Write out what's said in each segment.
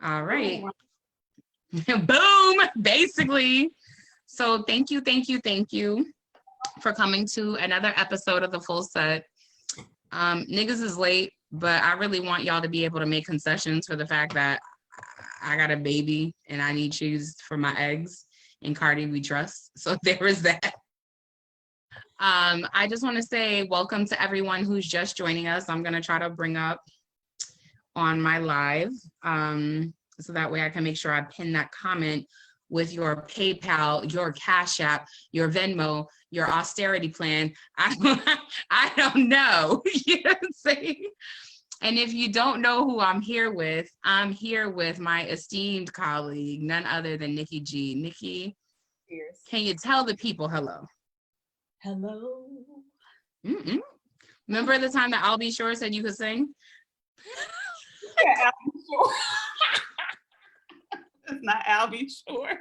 All right. Boom, basically. So thank you for coming to another episode of The Full Set. Niggas is late, but I really want y'all to be able to make concessions for the fact that I got a baby and I need cheese for my eggs, and Cardi we trust. So there is that. I just want to say welcome to everyone who's just joining us. I'm going to try to bring up on my live so that way I can make sure I pin that comment with your PayPal, your Cash App, your Venmo, your austerity plan. I don't know. You know what I'm saying? And if you don't know who I'm here with my esteemed colleague, none other than Nikki Gee. Nikki, Cheers. Can you tell the people hello? Hello. Mm-mm. Remember the time that I'll Be Sure said you could sing? Yeah, I'll Be Sure. It's not I'll Be Sure.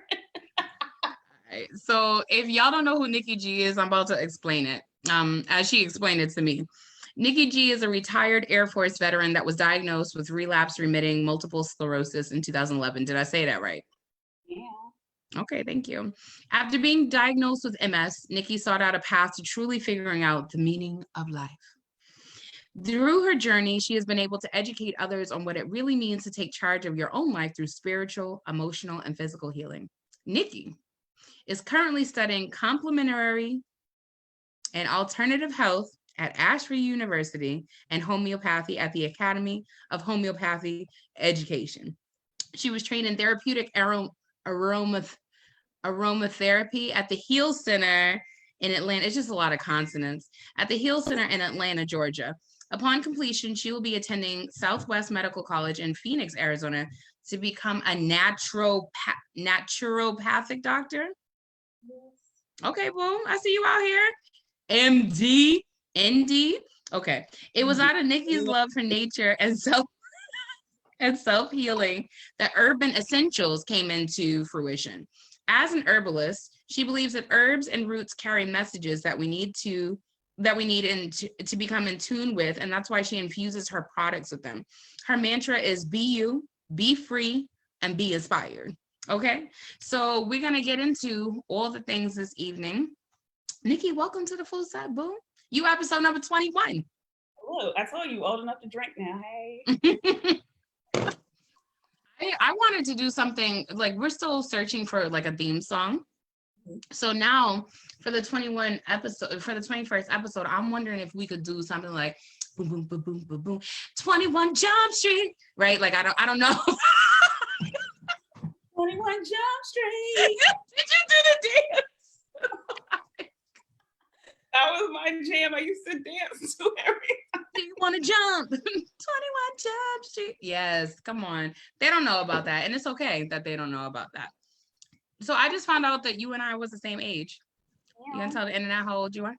Right. So if y'all don't know who Nikki Gee is, I'm about to explain it. As she explained it to me. Nikki Gee is a retired Air Force veteran that was diagnosed with relapse remitting multiple sclerosis in 2011. Did I say that right? Yeah. Okay, thank you. After being diagnosed with MS, Nikki sought out a path to truly figuring out the meaning of life. Through her journey, she has been able to educate others on what it really means to take charge of your own life through spiritual, emotional, and physical healing. Nikki is currently studying complementary and alternative health at Ashford University and homeopathy at the Academy of Homeopathy Education. She was trained in therapeutic aromatherapy at the Heal Center in Atlanta. It's just a lot of consonants. At the Heal Center in Atlanta, Georgia. Upon completion, she will be attending Southwest Medical College in Phoenix, Arizona to become a naturopathic doctor. Okay, boom. I see you out here. MD, ND. Okay. It was out of Nikki's love for nature and self-healing that urban essentials came into fruition. As an herbalist, she believes that herbs and roots carry messages that we need to become in tune with, and that's why she infuses her products with them. Her mantra is be you, be free, and be inspired. Okay, so we're gonna get into all the things this evening. Nikki, welcome to The Full Set, boo. You episode number 21. Hello, I told you old enough to drink now. Hey. I wanted to do something like we're still searching for like a theme song. So now for the 21st episode, I'm wondering if we could do something like boom, boom, boom, boom, boom, boom, 21 Jump Street, right? Like I don't know. 21 Jump Street. Did you do the dance? That was my jam. I used to dance to every time. Do you want to jump? 21 Jump Street. Yes, come on. They don't know about that. And it's okay that they don't know about that. So I just found out that you and I was the same age. Yeah. You gonna tell the internet how old you are?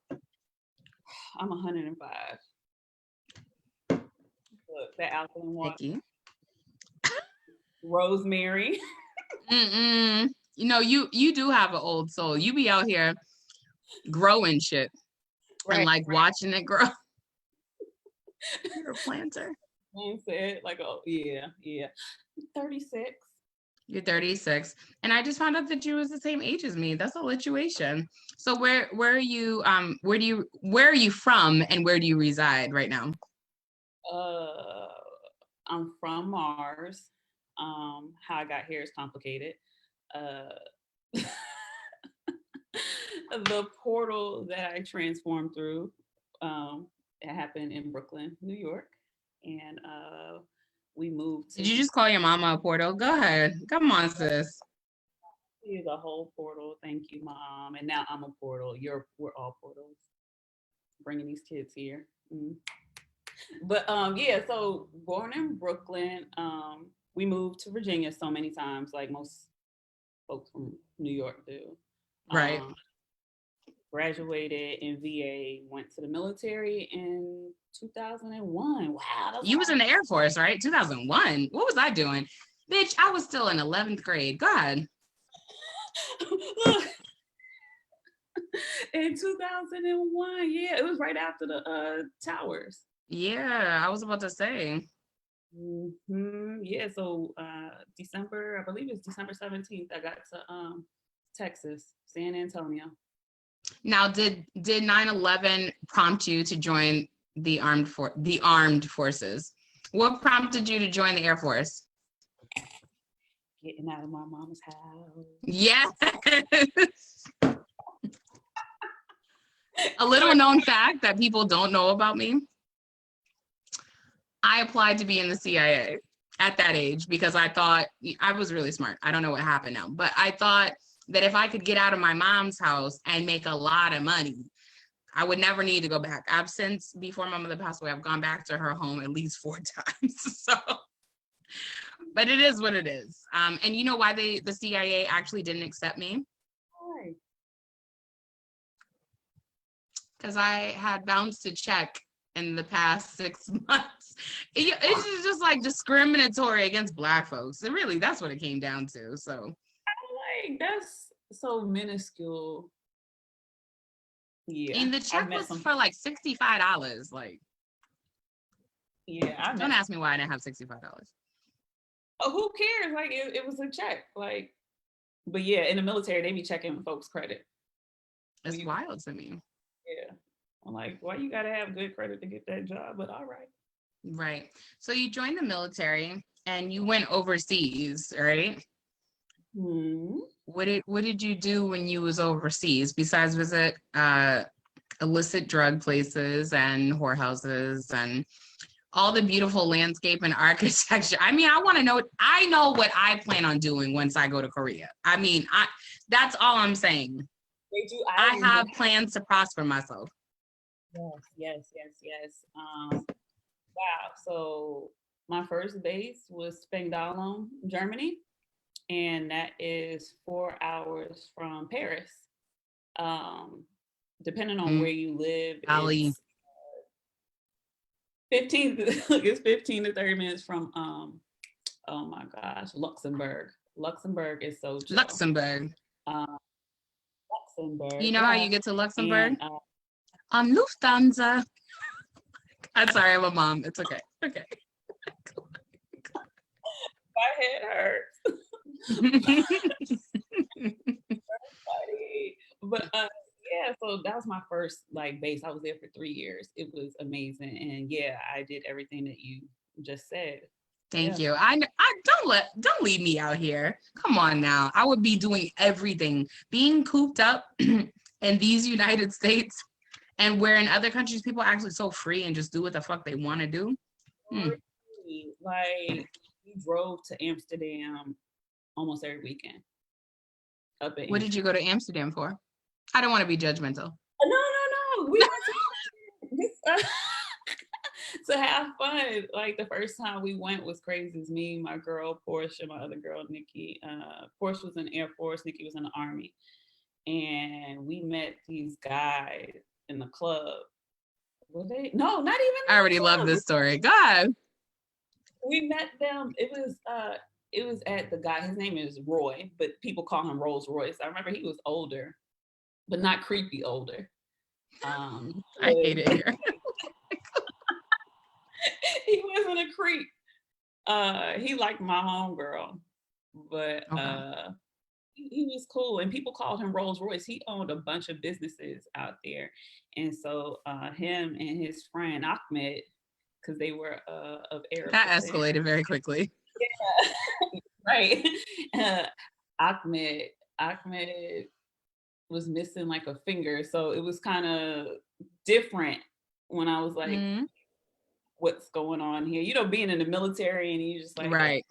I'm 105. Look, that alkaline water. Nikki. Rosemary. You know, you do have an old soul. You be out here growing shit. Right, and like watching it grow. You're a planter. Said like, oh yeah. 36. You're 36, and I just found out that you was the same age as me. That's a lituation. So where are you? Where are you from, and where do you reside right now? I'm from Mars. How I got here is complicated. The portal that I transformed through, it happened in Brooklyn, New York, and we moved. Did you just call your mama a portal? Go ahead, come on, sis. She's a whole portal. Thank you, Mom. And now I'm a portal. We're all portals. Bringing these kids here. But yeah. So born in Brooklyn, we moved to Virginia so many times, like most folks from New York do. Right. Graduated in VA, went to the military in 2001. Wow. You was in the Air Force, right? 2001. What was I doing? Bitch, I was still in 11th grade. Go ahead. Look. In 2001. Yeah, it was right after the towers. Yeah, I was about to say. Yeah, so December, I believe it's December 17th, I got to Texas, San Antonio. Now, did 9/11 prompt you to join the armed forces? What prompted you to join the Air Force? Getting out of my mama's house. Yes. A little known fact that people don't know about me. I applied to be in the CIA at that age because I thought I was really smart. I don't know what happened now, but I thought that if I could get out of my mom's house and make a lot of money, I would never need to go back. I've since, before my mother passed away, I've gone back to her home at least 4 times. So, but it is what it is. And you know why the CIA actually didn't accept me? Why? Because I had bounced a check in the past 6 months. It's just like discriminatory against Black folks. And really, that's what it came down to. So, Like, that's so minuscule. Yeah. and the check was for like $65. Like, yeah. Don't ask me why I didn't have $65. Oh, who cares? Like, it was a check. Like, but yeah, in the military, they be checking folks' credit. It's wild to me. Yeah. I'm like, why you gotta have good credit to get that job? But all right. Right. So you joined the military and you went overseas, right? Hmm. What did you do when you was overseas besides visit illicit drug places and whorehouses and all the beautiful landscape and architecture? I mean, I know what I plan on doing once I go to Korea. I mean, that's all I'm saying. They do. I have plans to prosper myself. Yes. Wow. So my first base was Spangdahlem, Germany, and that is 4 hours from Paris. Depending on where you live, it's 15 to 30 minutes from oh my gosh, Luxembourg. Luxembourg is so chill. Luxembourg. Luxembourg. You know how you get to Luxembourg? Lufthansa. I'm sorry, I'm a mom. It's okay. Okay. My head hurts. But yeah, so that was my first like base. I was there for 3 years. It was amazing, and yeah, I did everything that you just said. Thank you. I don't leave me out here. Come on now. I would be doing everything. Being cooped up in these United States, and where in other countries people are actually so free and just do what the fuck they want to do. Like, we drove to Amsterdam almost every weekend. What did you go to Amsterdam for? I don't want to be judgmental. No. We went to have fun. Like, the first time we went was crazy. It's me, my girl Portia, my other girl Nikki. Portia was in the Air Force, Nikki was in the Army, and we met these guys in the club. Were they? No, not even. I already love this story. God. We met them. It was at the guy. His name is Roy, but people call him Rolls Royce. I remember he was older, but not creepy older. I hate it here. He wasn't a creep. He liked my homegirl, but he was cool, and people called him Rolls Royce. He owned a bunch of businesses out there, and so him and his friend Ahmed, because they were of Arab. That escalated very quickly. Yeah, right. Ahmed was missing like a finger, so it was kind of different when I was like, what's going on here? You know, being in the military and you just like, right.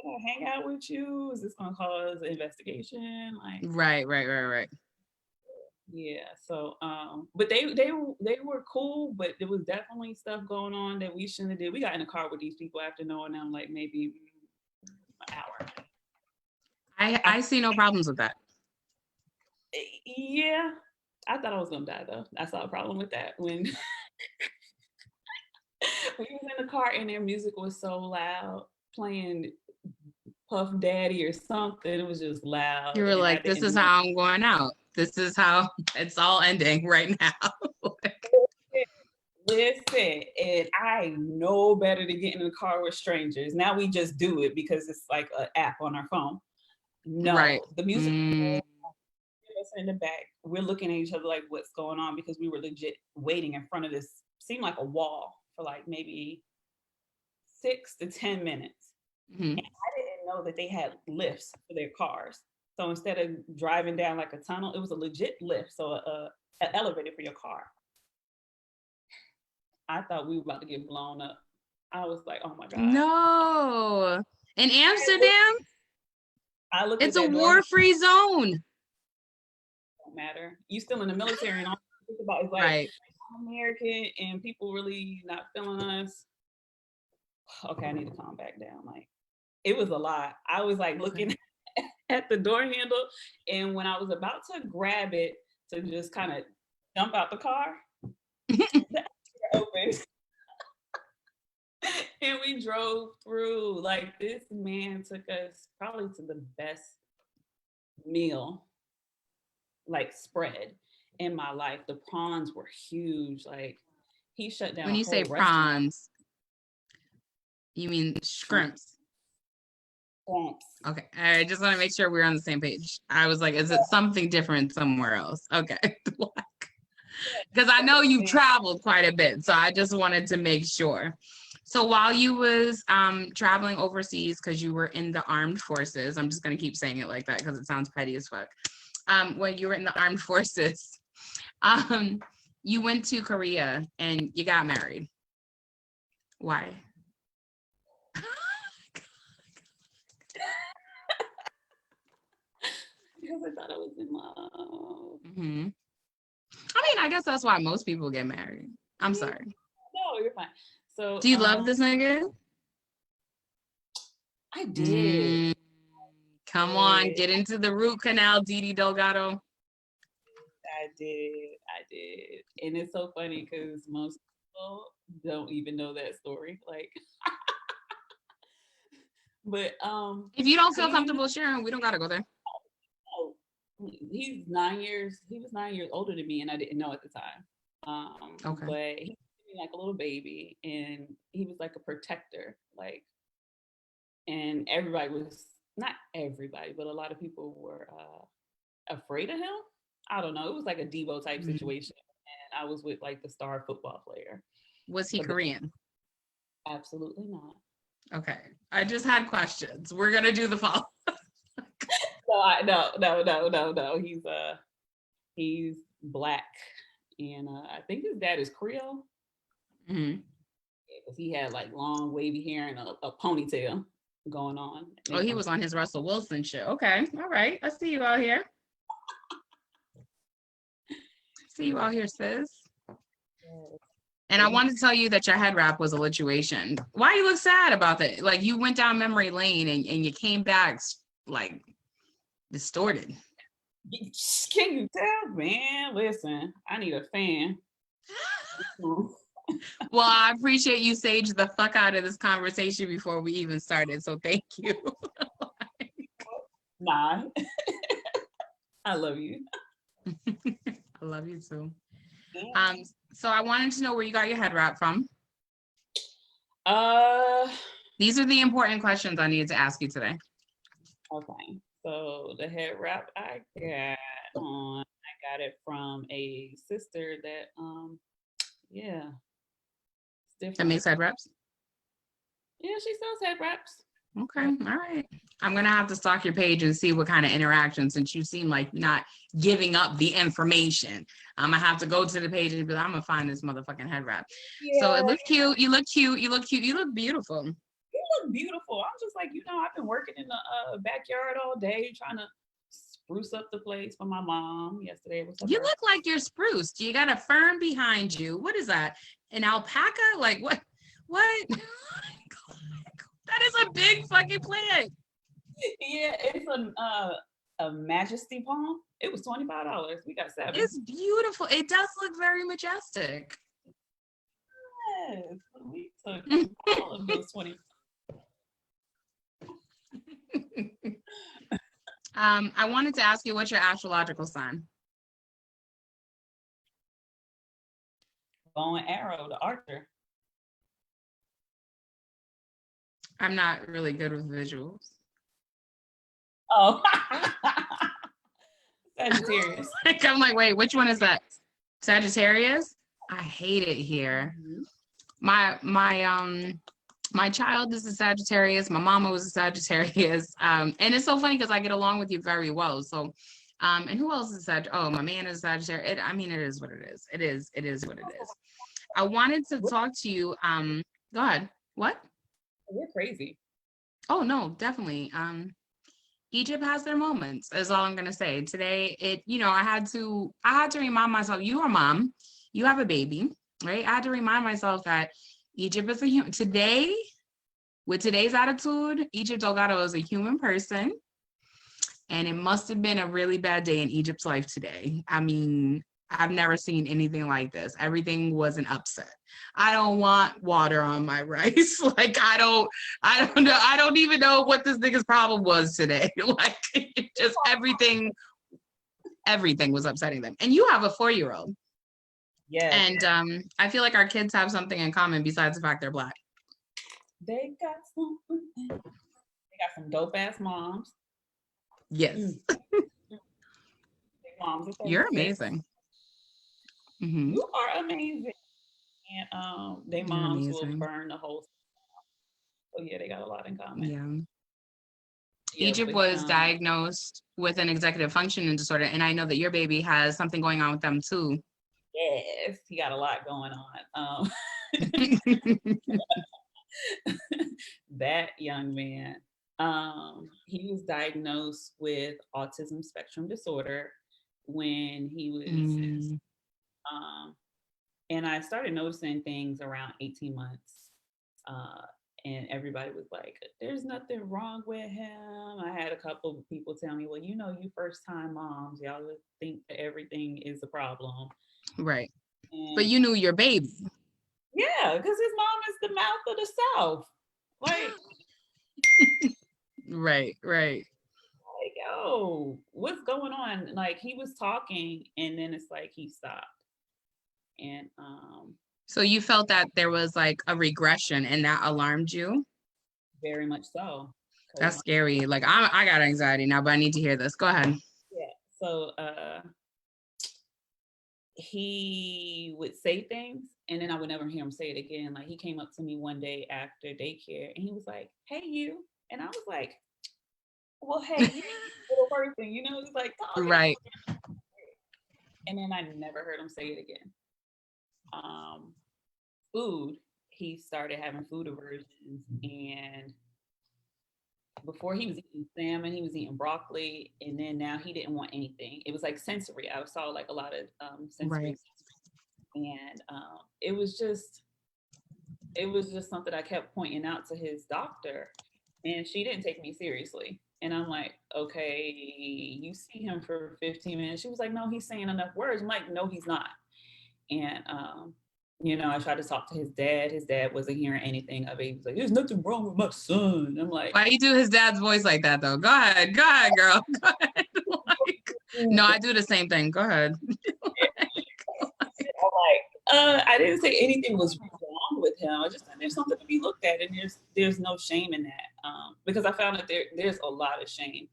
Can I hang out with you? Is this gonna cause an investigation? Like, right. Yeah. So, but they were cool, but there was definitely stuff going on that we shouldn't have did. We got in the car with these people after knowing them like maybe an hour. I see no problems with that. Yeah. I thought I was gonna die though. I saw a problem with that when we was in the car and their music was so loud, playing Puff Daddy or something. It was just loud. You were like, this is how I'm going out. This is how it's all ending right now. Listen, and I know better than getting in the car with strangers. Now we just do it because it's like an app on our phone. No, Right. the music us in the back. We're looking at each other like, what's going on? Because we were legit waiting in front of this, seemed like a wall for like maybe 6 to 10 minutes. Mm-hmm. And I didn't know that they had lifts for their cars. So instead of driving down like a tunnel, it was a legit lift. So an elevator for your car. I thought we were about to get blown up. I was like, oh my God. No. In Amsterdam? I looked It's at a that door. war-free zone. Don't matter. You still in the military, and all you think about is like, Right. I'm American, and people really not feeling us. Okay, I need to calm back down. Like, it was a lot. I was like looking at the door handle, and when I was about to grab it to just kind of jump out the car, the door opened. And we drove through. Like, this man took us probably to the best meal, like, spread in my life. The prawns were huge. Like, he shut down When a you say whole restaurant. prawns, you mean shrimps? Shrimps. Okay. I just want to make sure we're on the same page. I was like, is it something different somewhere else? Okay. Because I know you've traveled quite a bit, so I just wanted to make sure. So while you was traveling overseas, because you were in the armed forces, I'm just going to keep saying it like that because it sounds petty as fuck. When you were in the armed forces, you went to Korea and you got married. Why? Because I thought I was in love. Mm-hmm. I mean, I guess that's why most people get married. I'm sorry. No, you're fine. So, do you love this nigga? I did. Come on, get into the root canal, Didi Delgado. I did. And it's so funny because most people don't even know that story. Like, but if you don't feel comfortable sharing, we don't gotta go there. Oh, he was 9 years older than me, and I didn't know at the time. Okay. But he was like a little baby, and he was like a protector, like, and everybody was, not everybody, but a lot of people were afraid of him. I don't know. It was like a Debo type situation. And I was with like the star football player. Was he Korean? Absolutely not. Okay. I just had questions. We're going to do the follow. No. He's black. And I think his dad is Creole. Mm-hmm. Because he had like long wavy hair and a ponytail going on. Oh, he was on his Russell Wilson show. Okay. All right. I see you out here. See you out here, sis. And I wanted to tell you that your head wrap was a lituation. Why you look sad about that? Like, you went down memory lane and you came back like distorted. Can you tell, man? Listen, I need a fan. Well, I appreciate you saged the fuck out of this conversation before we even started. So thank you. Nah. I love you. I love you too. So I wanted to know where you got your head wrap from. These are the important questions I needed to ask you today. Okay. So the head wrap I got it from a sister that That makes head wraps? Yeah, she sells head wraps. Okay, all right. I'm gonna have to stalk your page and see what kind of interaction, since you seem like you're not giving up the information. I'm gonna have to go to the page and be like, I'm gonna find this motherfucking head wrap. Yeah. So it looks cute. You look cute. You look cute. You look beautiful. You look beautiful. I'm just like, I've been working in the backyard all day trying to spruce up the place for my mom. Yesterday was you look like you're spruced. You got a fern behind you. What is that? An alpaca? Like what? That is a big fucking plant. Yeah, it's a majesty palm. It was $25. We got 7. It's beautiful. It does look very majestic. Yes, we took all of those 20. I wanted to ask you, what's your astrological sign? bow and arrow, the archer. I'm not really good with visuals. Oh, Sagittarius. Like, I'm like, wait, which one is that? Sagittarius? I hate it here. Mhm. My child is a Sagittarius. My mama was a Sagittarius. And it's so funny because I get along with you very well. So, and who else is Sagittarius? Oh, my man is Sagittarius. I mean, it is what it is. It is what it is. I wanted to talk to you. Go ahead. What? We're crazy. Oh no, definitely. Egypt has their moments, is all I'm gonna say. Today, I had to remind myself, you are mom, you have a baby, right? I had to remind myself that Egypt is a human. Today, with today's attitude, Egypt Delgado is a human person. And it must have been a really bad day in Egypt's life today. I mean, I've never seen anything like this. Everything was an upset. I don't want water on my rice. Like I don't know. I don't even know what this nigga's problem was today. Like just everything was upsetting them. And you have a 4-year-old. Yes. And I feel like our kids have something in common besides the fact they're Black. They got something. They got some dope ass moms. Yes. Moms You're amazing. Mm-hmm. You are amazing. And their moms will burn the whole. So yeah, they got a lot in common. Yeah. Egypt was diagnosed with an executive functioning disorder, and I know that your baby has something going on with them too. Yes, he got a lot going on. That young man, he was diagnosed with autism spectrum disorder when he was, and I started noticing things around 18 months. And everybody was like, there's nothing wrong with him. I had a couple of people tell me, well, you first time moms, y'all would think that everything is a problem. Right. But you knew your baby. Yeah, because his mom is the mouth of the South. Like, right. Like, yo, what's going on? Like, he was talking and then it's like he stopped. And so you felt that there was like a regression and that alarmed you? Very much so. That's scary. Like I got anxiety now, but I need to hear this. Go ahead. Yeah. So he would say things and then I would never hear him say it again. Like he came up to me one day after daycare and he was like, hey, you. And I was like, well, hey, you little person, he's like, oh, right. And then I never heard him say it again. Food, he started having food aversions, and before he was eating salmon, he was eating broccoli, and then now he didn't want anything. It was like sensory. I saw like a lot of sensory, and it was just something I kept pointing out to his doctor, and she didn't take me seriously. And I'm like, okay, you see him for 15 minutes. She was like, no, he's saying enough words. I'm like, no, he's not. And I tried to talk to his dad. His dad wasn't hearing anything of it. He was like, there's nothing wrong with my son. I'm like, why you do his dad's voice like that though? Go ahead, girl. Go ahead. Like, no, I do the same thing. Go ahead. I didn't say anything was wrong with him. I just said there's something to be looked at, and there's no shame in that. Because I found that there's a lot of shame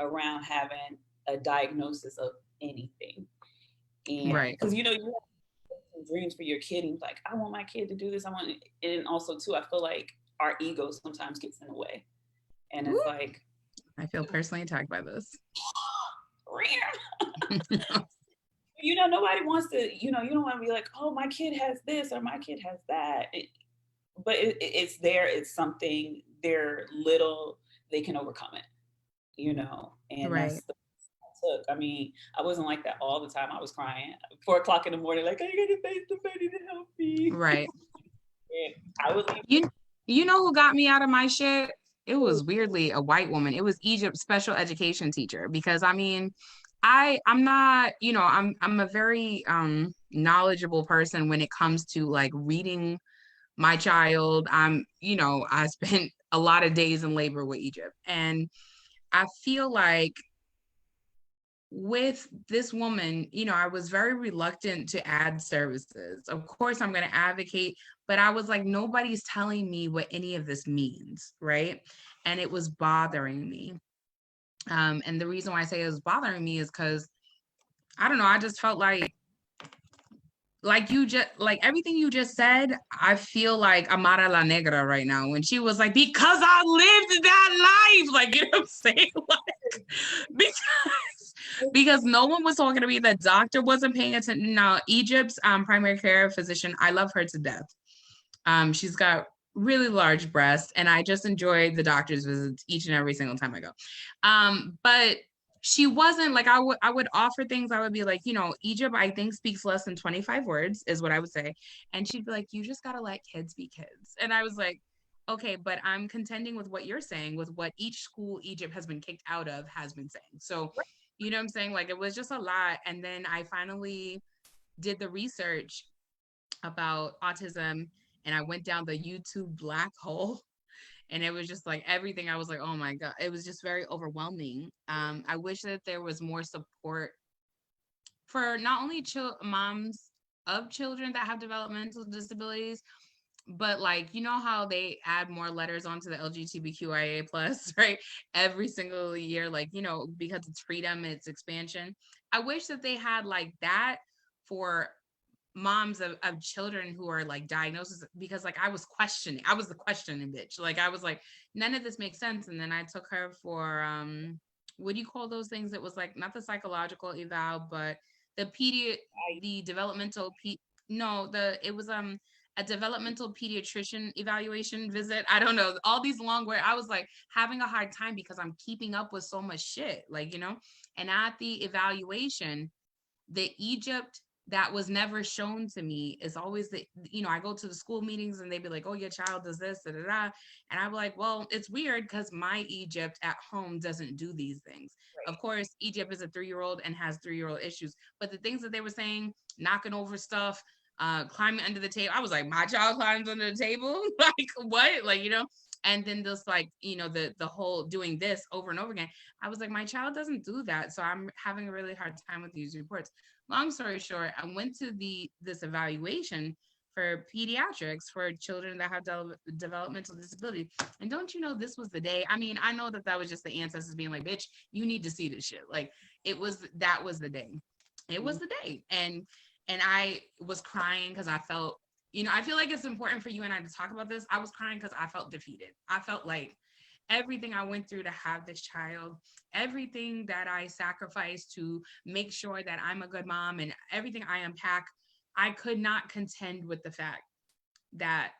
around having a diagnosis of anything. And because you have dreams for your kid, and like, I want my kid to do this. I want it. And also too, I feel like our ego sometimes gets in the way. And it's like, I feel personally attacked by this. Nobody wants to, you don't want to be like, oh, my kid has this or my kid has that. But it's there. It's something. They're little. They can overcome it, and that's the took. I mean, I wasn't like that all the time. I was crying 4 o'clock in the morning, like, I gotta find somebody to help me. Right. I would you know who got me out of my shit? It was weirdly a white woman. It was Egypt's special education teacher, because I mean, I'm not, I'm a very knowledgeable person when it comes to like reading my child. I spent a lot of days in labor with Egypt, and I feel like with this woman, you know, I was very reluctant to add services. Of course, I'm going to advocate, but I was like, nobody's telling me what any of this means, right? And it was bothering me. And the reason why I say it was bothering me is because, I don't know, I just felt like you just, like everything you just said, I feel like Amara La Negra right now when she was like, because I lived that life. Like, you know what I'm saying? Like, because no one was talking to me. The doctor wasn't paying attention. Now, Egypt's primary care physician, I love her to death. She's got really large breasts, and I just enjoy the doctor's visits each and every single time I go. But she wasn't like, I would offer things. I would be like, you know, Egypt, I think, speaks less than 25 words is what I would say. And she'd be like, you just got to let kids be kids. And I was like, okay, but I'm contending with what you're saying, with what each school Egypt has been kicked out of has been saying. So, you know what I'm saying? Like, it was just a lot. And then I finally did the research about autism, and I went down the YouTube black hole, and it was just like everything. I was like, oh my God, it was just very overwhelming. I wish that there was more support for not only moms of children that have developmental disabilities, but like, you know how they add more letters onto the LGBTQIA plus, right? Every single year, like, you know, because it's freedom, it's expansion. I wish that they had like that for moms of children who are like diagnosed, because like I was the questioning bitch. Like I was like, none of this makes sense. And then I took her for what do you call those things? It was like not the psychological eval, but the developmental no, it was a developmental pediatrician evaluation visit. I don't know, all these long where I was like having a hard time because I'm keeping up with so much shit, like, you know. And at the evaluation, the Egypt that was never shown to me is always the, you know, I go to the school meetings and they'd be like, oh, your child does this, da, da, da. And I'm like, well, it's weird because my Egypt at home doesn't do these things. Right. Of course, Egypt is a 3-year-old and has 3-year-old issues, but the things that they were saying, knocking over stuff, climbing under the table, I was like, my child climbs under the table? Like, what? Like, you know? And then this, like, you know, the whole doing this over and over again. I was like, my child doesn't do that. So I'm having a really hard time with these reports. Long story short, I went to this evaluation for pediatrics for children that have developmental disability. And don't you know, this was the day. I mean, I know that was just the ancestors being like, bitch, you need to see this shit. Like, that was the day. It was the day. And I was crying because I felt, you know, I feel like it's important for you and I to talk about this. I was crying because I felt defeated. I felt like everything I went through to have this child, everything that I sacrificed to make sure that I'm a good mom, and everything I unpack, I could not contend with the fact that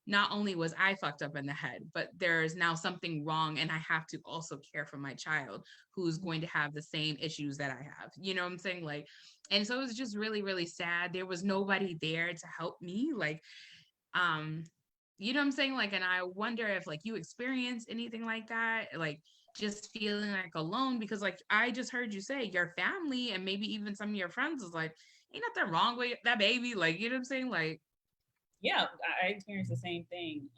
not only was I fucked up in the head, but there is now something wrong, and I have to also care for my child who's going to have the same issues that I have. You know what I'm saying? Like, and so it was just really, really sad. There was nobody there to help me. Like, you know what I'm saying? Like, and I wonder if like you experience anything like that, like just feeling like alone, because like I just heard you say your family and maybe even some of your friends is like, ain't nothing wrong with that baby. Like, you know what I'm saying? Like, yeah, I experienced the same thing.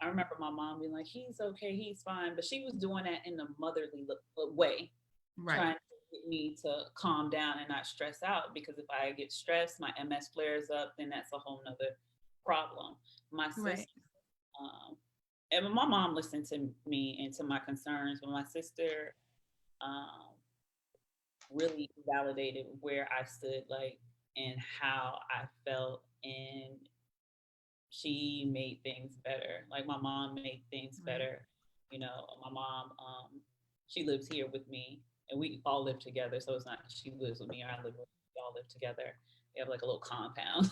I remember my mom being like, he's okay, he's fine. But she was doing that in a motherly way, right. Trying to get me to calm down and not stress out. Because if I get stressed, my MS flares up, then that's a whole nother problem. My sister, Right. And my mom listened to me and to my concerns, but my sister really validated where I stood, like, and how I felt, and she made things better. Like my mom made things better. You know, my mom, she lives here with me, and we all live together. So it's not she lives with me or I live with me. We all live together. We have like a little compound.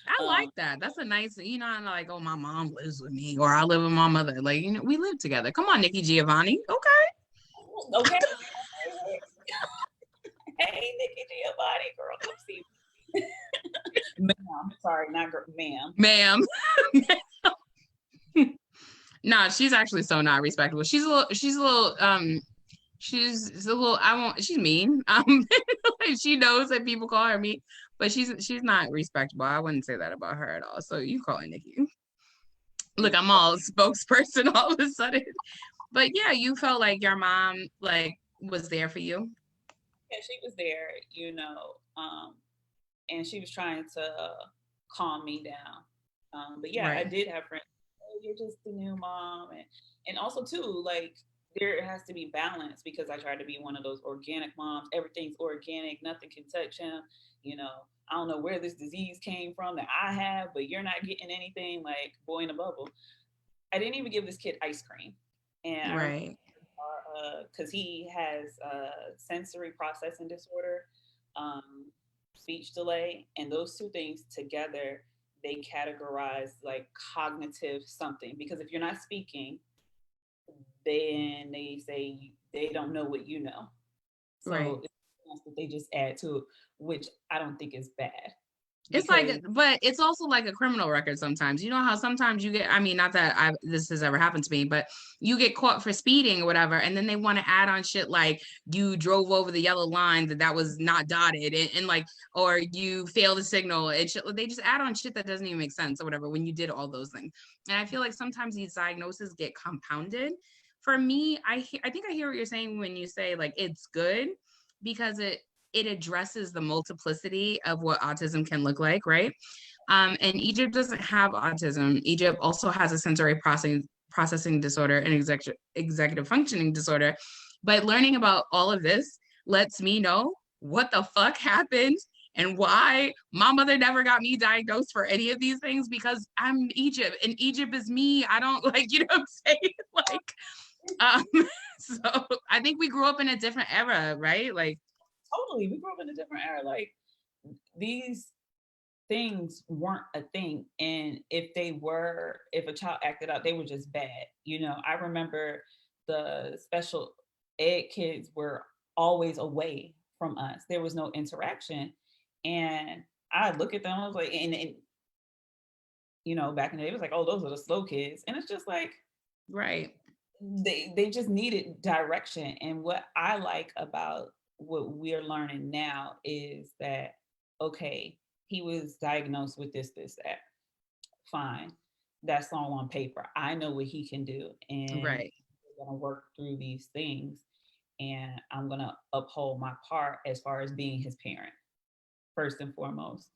I like that. That's a nice, you know, I'm like, oh, my mom lives with me, or I live with my mother. Like, you know, we live together. Come on, Nikki Giovanni. Okay. Okay. Hey, Nikki Giovanni, girl, come see me. Ma'am, sorry, not girl, ma'am. Ma'am. No, she's actually so not respectable. She's a little, she's a little, she's mean. She knows that people call her mean, but she's not respectable. I wouldn't say that about her at all. So you call her Nikki. Look, I'm all spokesperson all of a sudden. But yeah, you felt like your mom like was there for you. Yeah, she was there, and she was trying to calm me down. But yeah, I Right. did have friends. Oh, you're just the new mom, and also too, like there has to be balance because I try to be one of those organic moms. Everything's organic, nothing can touch him. You know, I don't know where this disease came from that I have, but you're not getting anything. Like boy in a bubble. I didn't even give this kid ice cream, and I remember Right. because he has sensory processing disorder, um, speech delay, and those two things together they categorize like cognitive something. Because if you're not speaking, then they say they don't know what you know. Right. So it's something that they just add to it, which I don't think is bad It's like, because but it's also like a criminal record sometimes. You know how sometimes you get, I mean, not that this has ever happened to me, but you get caught for speeding or whatever, and then they want to add on shit like you drove over the yellow line that was not dotted, and like, or you failed a signal, and shit. They just add on shit that doesn't even make sense or whatever when you did all those things. And I feel like sometimes these diagnoses get compounded. For me, I think I hear what you're saying when you say like it's good because it addresses the multiplicity of what autism can look like, right? And Egypt doesn't have autism. Egypt also has a sensory processing disorder and executive functioning disorder. But learning about all of this lets me know what the fuck happened and why my mother never got me diagnosed for any of these things because I'm Egypt and Egypt is me. I don't like, you know what I'm saying? Like, so I think we grew up in a different era, right? Like, totally we grew up in a different era. Like these things weren't a thing, and if a child acted out they were just bad. I remember the special ed kids were always away from us. There was no interaction, and I look at them, I was like, and back in the day it was like, oh, those are the slow kids, and it's just like right. they just needed direction. And what I like about what we're learning now is that, okay, he was diagnosed with this that, fine, that's all on paper. I know what he can do, and Right. we're going to work through these things, and I'm going to uphold my part as far as being his parent first and foremost,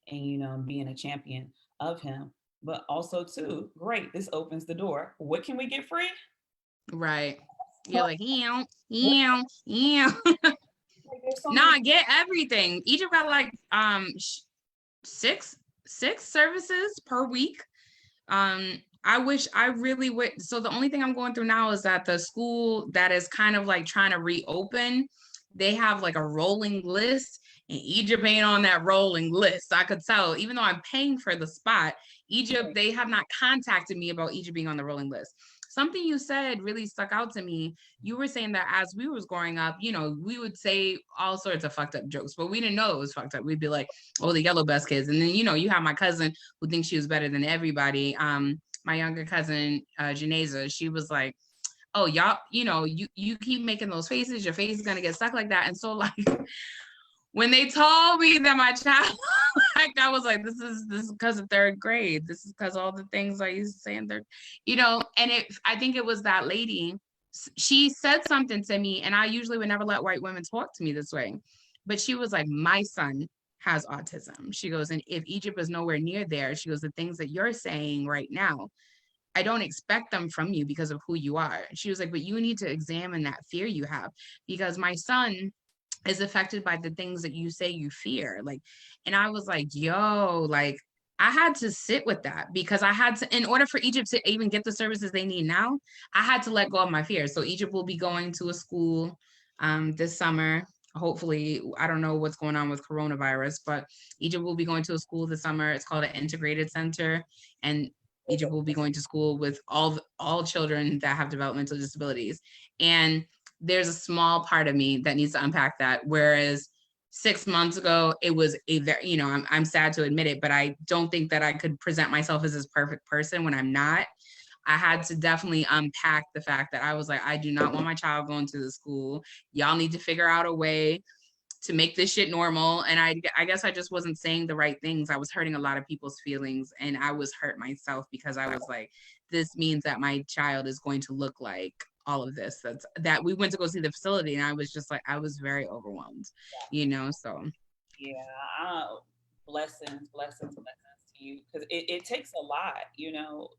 and being a champion of him. But also too, great, this opens the door. What can we get free? Right. You're like, ew, ew, ew. Like, there's so Nah, many. get everything. Egypt got like six six services per week. I wish I really would. So the only thing I'm going through now is that the school that is kind of like trying to reopen, they have like a rolling list, and Egypt ain't on that rolling list. I could tell, even though I'm paying for the spot, Egypt, they have not contacted me about Egypt being on the rolling list. Something you said really stuck out to me. You were saying that as we was growing up, we would say all sorts of fucked up jokes, but we didn't know it was fucked up. We'd be like, oh, the yellow best kids. And then, you have my cousin who thinks she was better than everybody. My younger cousin, Janaza, she was like, oh, y'all, you keep making those faces, your face is gonna get stuck like that. And so like when they told me that my child, like I was like, this is because of third grade. This is because all the things I used to say in third, and I think it was that lady. She said something to me, and I usually would never let white women talk to me this way. But she was like, my son has autism. She goes, and if Egypt is nowhere near there, she goes, the things that you're saying right now, I don't expect them from you because of who you are. She was like, but you need to examine that fear you have because my son is affected by the things that you say you fear. Like, and I was like, yo, like, I had to sit with that because I had to, in order for Egypt to even get the services they need now, I had to let go of my fears. So Egypt will be going to a school this summer. Hopefully, I don't know what's going on with coronavirus, but Egypt will be going to a school this summer. It's called an integrated center. And Egypt will be going to school with all children that have developmental disabilities. And there's a small part of me that needs to unpack that. Whereas 6 months ago, it was a very, I'm sad to admit it, but I don't think that I could present myself as this perfect person when I'm not. I had to definitely unpack the fact that I was like, I do not want my child going to the school. Y'all need to figure out a way to make this shit normal. And I guess I just wasn't saying the right things. I was hurting a lot of people's feelings, and I was hurt myself because I was like, this means that my child is going to look like all of this. That we went to go see the facility, and I was just like, I was very overwhelmed, so. Yeah, blessings to you, because it takes a lot,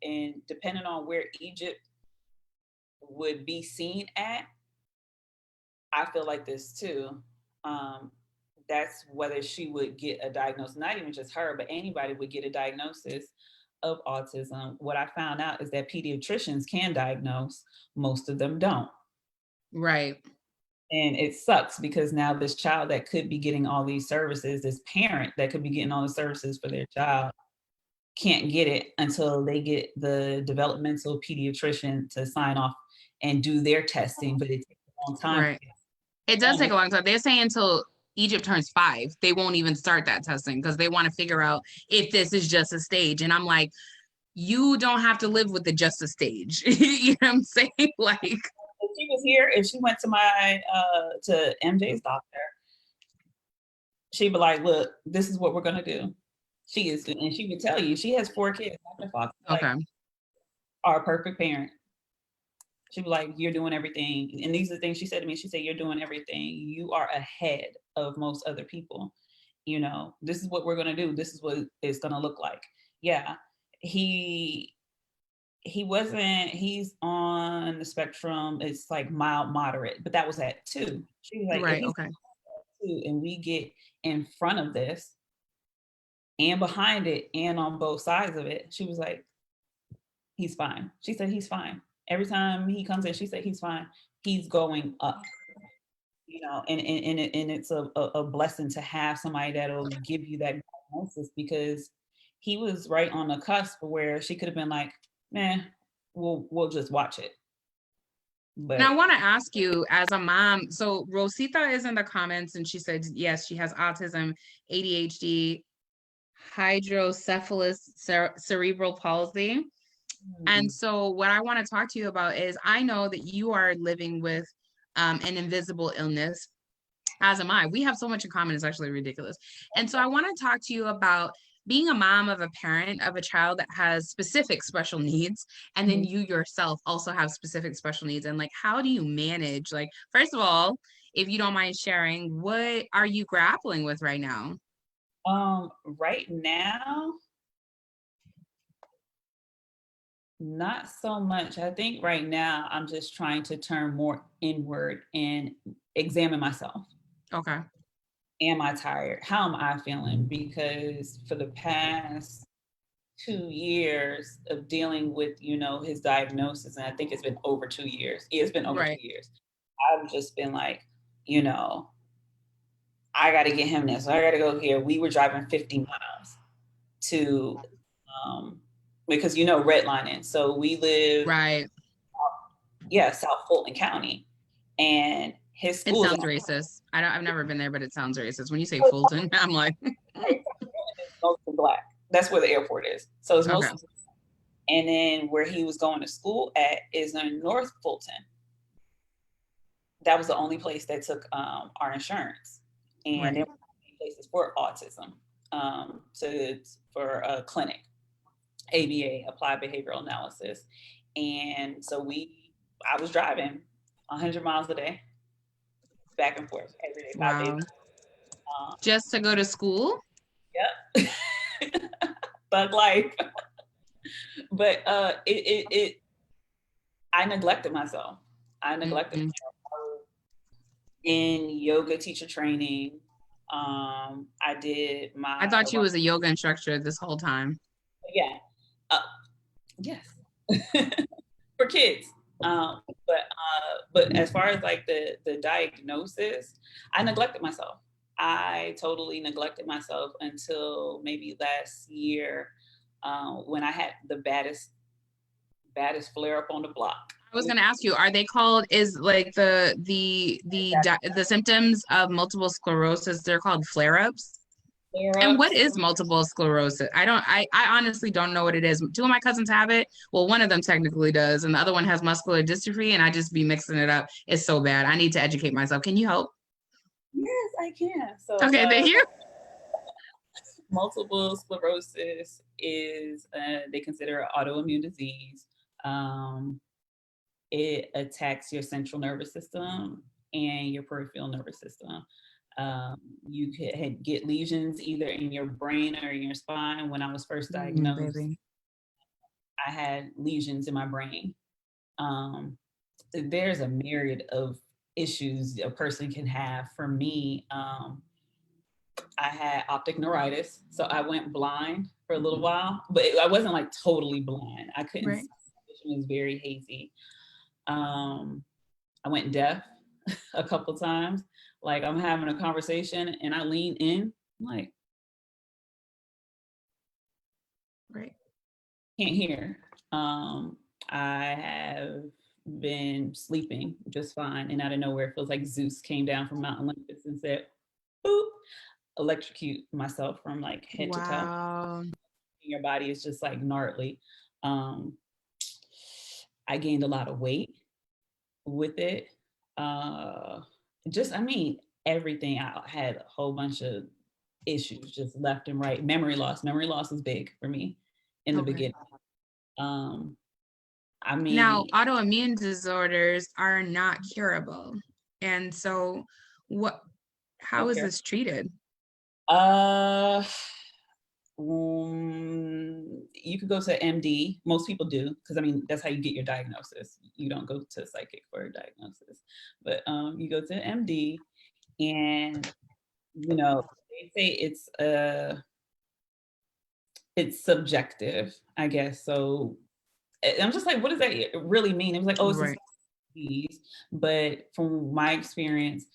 and depending on where Egypt would be seen at, I feel like this too. That's whether she would get a diagnosis, not even just her, but anybody would get a diagnosis of autism. What I found out is that pediatricians can diagnose, most of them don't. Right. And it sucks because now this child that could be getting all these services, this parent that could be getting all the services for their child, can't get it until they get the developmental pediatrician to sign off and do their testing, but it takes a long time. Right. It does take a long time. They're saying until Egypt turns 5, they won't even start that testing because they want to figure out if this is just a stage. And I'm like, you don't have to live with the just a stage. You know what I'm saying? Like, if she was here, if she went to my to MJ's doctor, she'd be like, look, this is what we're gonna do. She is, and she would tell you she has 4 kids. Dr. Fox, okay. Are a perfect parent. She'd be like, you're doing everything. And these are the things she said to me. She said, you're doing everything. You are ahead of most other people. This is what we're going to do. This is what it's going to look like. Yeah. He's on the spectrum. It's like mild, moderate, but that was at 2. She was like, right, if he's okay. 2 and we get in front of this and behind it and on both sides of it, she was like, he's fine. She said, he's fine. Every time he comes in, she said, he's fine. He's going up, and it's a blessing to have somebody that'll give you that diagnosis, because he was right on the cusp where she could have been like, man, we'll just watch it. But and I want to ask you, as a mom, so Rosita is in the comments and she said, yes, she has autism, ADHD, hydrocephalus, cerebral palsy. And so what I want to talk to you about is, I know that you are living with an invisible illness, as am I. We have so much in common, it's actually ridiculous. And so I want to talk to you about being a mom of a parent of a child that has specific special needs, and then you yourself also have specific special needs. And like, how do you manage, like, first of all, if you don't mind sharing, what are you grappling with right now? Right now, not so much. I think right now I'm just trying to turn more inward and examine myself. Okay. Am I tired? How am I feeling? Because for the past 2 years of dealing with, his diagnosis, and I think it's been over 2 years. It's been over 2 years. I've just been like, I got to get him this. I got to go here. We were driving 50 miles to, because redlining. So we live, right. South Fulton County, and his school. It sounds racist. I've never been there, but it sounds racist. When you say Fulton, I'm like, it's mostly Black. That's where the airport is. So it's mostly. Okay. And then where he was going to school at is in North Fulton. That was the only place that took our insurance, and there were places for autism, for a clinic, ABA, Applied Behavioral Analysis. And so I was driving 100 miles a day, back and forth every day, 5 days. Just to go to school? Yep. Thug life. But I neglected myself. Myself in yoga teacher training. I did I thought you was a yoga instructor this whole time. Yeah. Yes. For kids. But as far as like the diagnosis, I neglected myself. I totally neglected myself until maybe last year, when I had the baddest flare up on the block. I was going to ask you, are they called, is like the symptoms of multiple sclerosis, they're called flare-ups? And what is multiple sclerosis? I honestly don't know what it is. 2 of my cousins have it. Well, one of them technically does, and the other one has muscular dystrophy, and I just be mixing it up. It's so bad. I need to educate myself. Can you help? Yes, I can. So okay, thank you. Multiple sclerosis is, they consider an autoimmune disease. it attacks your central nervous system and your peripheral nervous system. You could get lesions either in your brain or in your spine. When I was first diagnosed, Baby. I had lesions in my brain. There's a myriad of issues a person can have. For me, I had optic neuritis, so I went blind for a little while, but I wasn't like totally blind. I couldn't see. The vision was very hazy. I went deaf a couple times. Like I'm having a conversation and I lean in, I'm like, can't hear. I have been sleeping just fine, and out of nowhere, it feels like Zeus came down from Mount Olympus and said, boop, electrocute myself from like head to toe. Your body is just like gnarly. I gained a lot of weight with it. I mean, everything. I had a whole bunch of issues just left and right. Memory loss was big for me in the beginning. I mean, now autoimmune disorders are not curable, and so how is this treated? You could go to MD. Most people do, because I mean that's how you get your diagnosis. You don't go to a psychic for a diagnosis, but you go to MD, and you know they say it's subjective, I guess. So I'm just like, what does that really mean? It was like, oh, it's disease. But from my experience,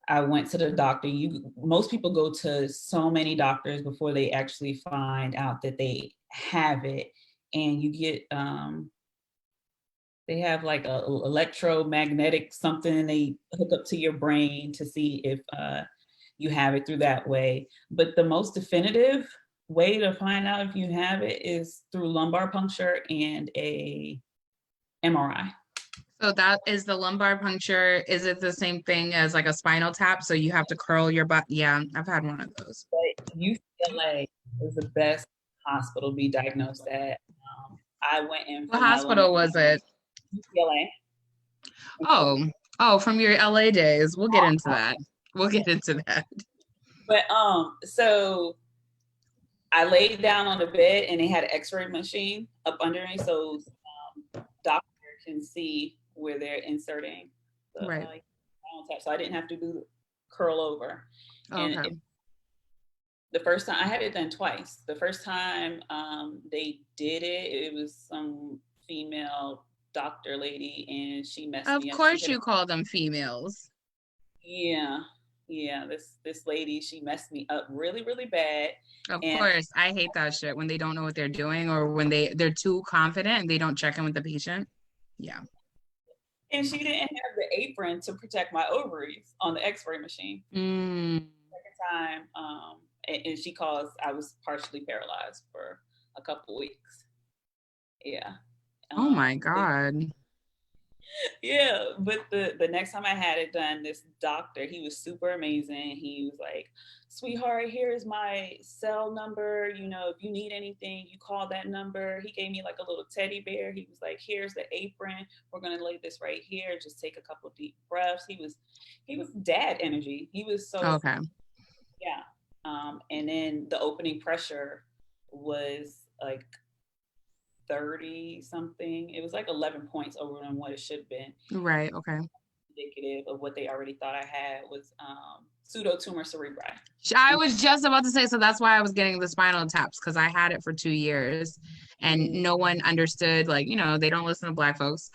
I went to the doctor. Most people go to so many doctors before they actually find out that they have it, and you get they have like a electromagnetic something they hook up to your brain to see if you have it through that way. But the most definitive way to find out if you have it is through lumbar puncture and a MRI. So that is the lumbar puncture. Is it the same thing as like a spinal tap? So you have to curl your butt. Yeah, I've had one of those. But UCLA is the best hospital to be diagnosed at. I went in. What hospital was it? UCLA. Oh, from your LA days. We'll get into that. But so I laid down on the bed and they had an X-ray machine up under me, so doctor can see where they're inserting the tap. So I didn't have to do curl over. And the first time I had it done twice. The first time they did it, it was some female doctor lady, and she messed me up. Of course, you call them females. Yeah. This lady, she messed me up really, really bad. Of course, I hate that shit when they don't know what they're doing, or when they're too confident and they don't check in with the patient. Yeah. And she didn't have the apron to protect my ovaries on the X-ray machine. Second time, and she caused, I was partially paralyzed for a couple weeks. Yeah. Oh my God. Yeah, but the next time I had it done, this doctor, he was super amazing. He was like, sweetheart, here's my cell number. You know, if you need anything, you call that number. He gave me like a little teddy bear. He was like, here's the apron. We're going to lay this right here. Just take a couple deep breaths. He was dad energy. He was so, okay. Yeah. And then the opening pressure was like 30 something. It was like 11 points over than what it should have been. Right. Okay. Indicative of what they already thought I had was pseudotumor cerebri. I was just about to say, so that's why I was getting the spinal taps, because I had it for 2 years and no one understood, like, you know, they don't listen to Black folks.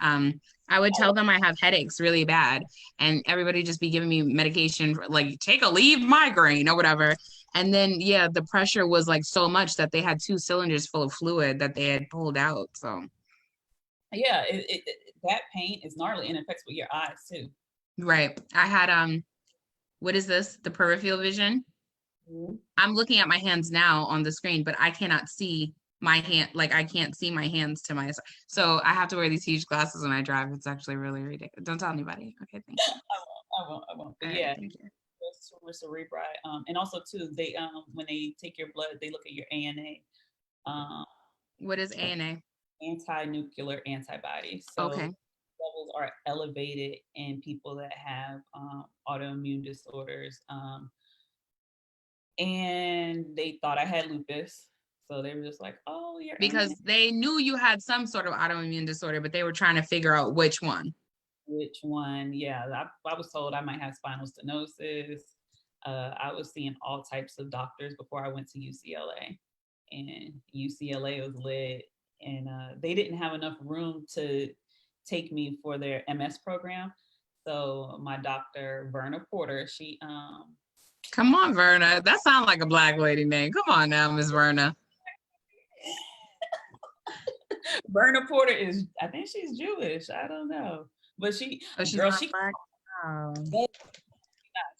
I would tell them I have headaches really bad, and everybody just be giving me medication for, like, take a leave migraine or whatever. And then, yeah, the pressure was like so much that they had 2 cylinders full of fluid that they had pulled out. So, yeah, that pain is gnarly, and it affects with your eyes too. Right. I had, what is this? The peripheral vision. I'm looking at my hands now on the screen, but I cannot see my hand. Like, I can't see my hands to my side. So I have to wear these huge glasses when I drive. It's actually really ridiculous. Don't tell anybody. Okay, thank you. I won't. But yeah, thank you. Tumor cerebri, and also too, they when they take your blood, they look at your ANA. What is ANA? Anti-nuclear antibodies. So levels are elevated in people that have autoimmune disorders. And they thought I had lupus. So they were just like, oh, you're Because MS. they knew you had some sort of autoimmune disorder, but they were trying to figure out which one. Which one? Yeah, I was told I might have spinal stenosis. I was seeing all types of doctors before I went to UCLA. And UCLA was lit. And they didn't have enough room to take me for their MS program. So my doctor, Verna Porter, she Come on, Verna. That sounds like a Black lady name. Come on now, Miss Verna. Verna Porter is, I think she's Jewish. I don't know. But she, Oh, she's girl, not Black. Oh.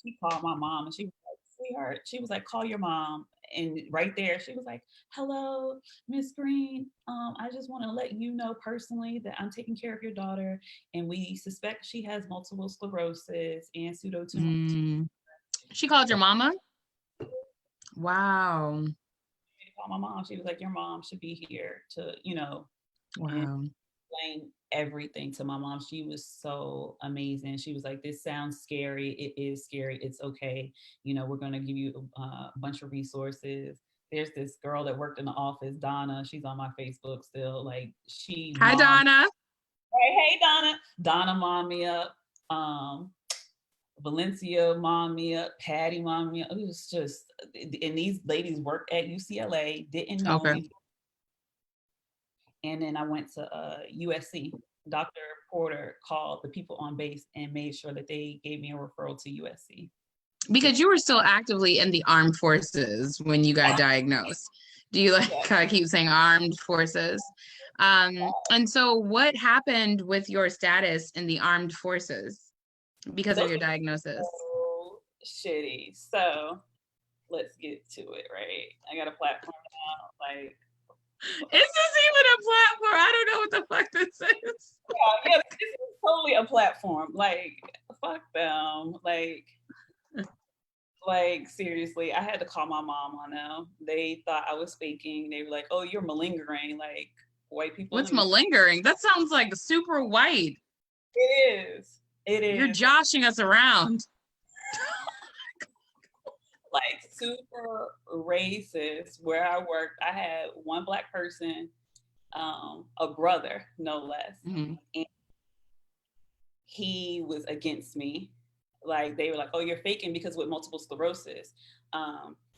she called my mom and she was like, sweetheart, she was like, call your mom. And right there, she was like, hello, Miss Green. I just want to let you know personally that I'm taking care of your daughter and we suspect she has multiple sclerosis and pseudotumor. She called your mama? Wow. She called my mom. She was like, your mom should be here to, and Wow. explain everything to my mom. She was so amazing. She was like, this sounds scary. It is scary. It's okay. We're going to give you a bunch of resources. There's this girl that worked in the office, Donna. She's on my Facebook still. Like Hi, Donna. Hey, Donna. Donna mom me up. Valencia mom me up. Patty mom me up. It was just, and these ladies worked at UCLA, didn't know Okay. me. And then I went to USC. Dr. Porter called the people on base and made sure that they gave me a referral to USC. Because you were still actively in the armed forces when you got diagnosed. Do you keep saying armed forces? And so what happened with your status in the armed forces because of your diagnosis? So shitty. So let's get to it, right? I got a platform now. Like, is this even a platform? I don't know what the fuck this is. Yeah, this is totally a platform. Like, fuck them. Like seriously, I had to call my mom on them. They thought I was faking. They were like, "Oh, you're malingering." Like white people. What's malingering? That sounds like super white. It is. It is. You're joshing us around. Like super racist. Where I worked, I had one Black person, a brother, no less, and he was against me. Like they were like, "Oh, you're faking," because with multiple sclerosis,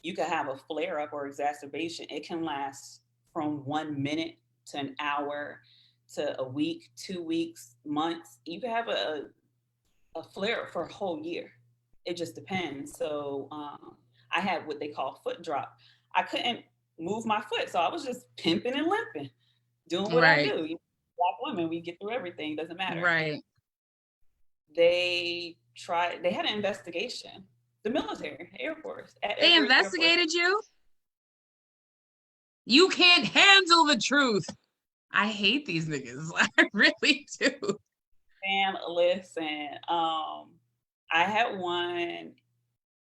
you could have a flare up or exacerbation. It can last from 1 minute to an hour to a week, 2 weeks, months. You could have a flare up for a whole year. It just depends. So I had what they call foot drop. I couldn't move my foot, so I was just pimping and limping, doing what I do. Black women, we get through everything. Doesn't matter. Right. They had an investigation. The military, Air Force. They investigated you? You can't handle the truth. I hate these niggas. I really do. And listen, I had one,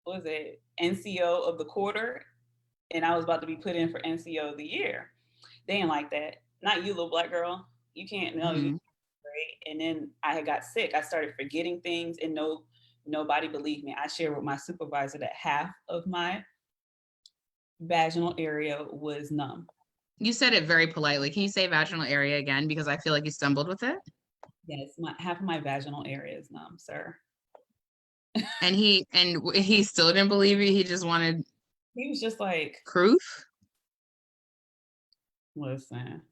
what was it, NCO of the quarter, and I was about to be put in for NCO of the year. They didn't like that. Not you, little Black girl. You can't know. Mm-hmm. And then I had got sick. I started forgetting things, and nobody believed me. I shared with my supervisor that half of my vaginal area was numb. You said it very politely. Can you say vaginal area again? Because I feel like you stumbled with it. Yes, half of my vaginal area is numb, sir. And he still didn't believe you. He was just like proof. Listen.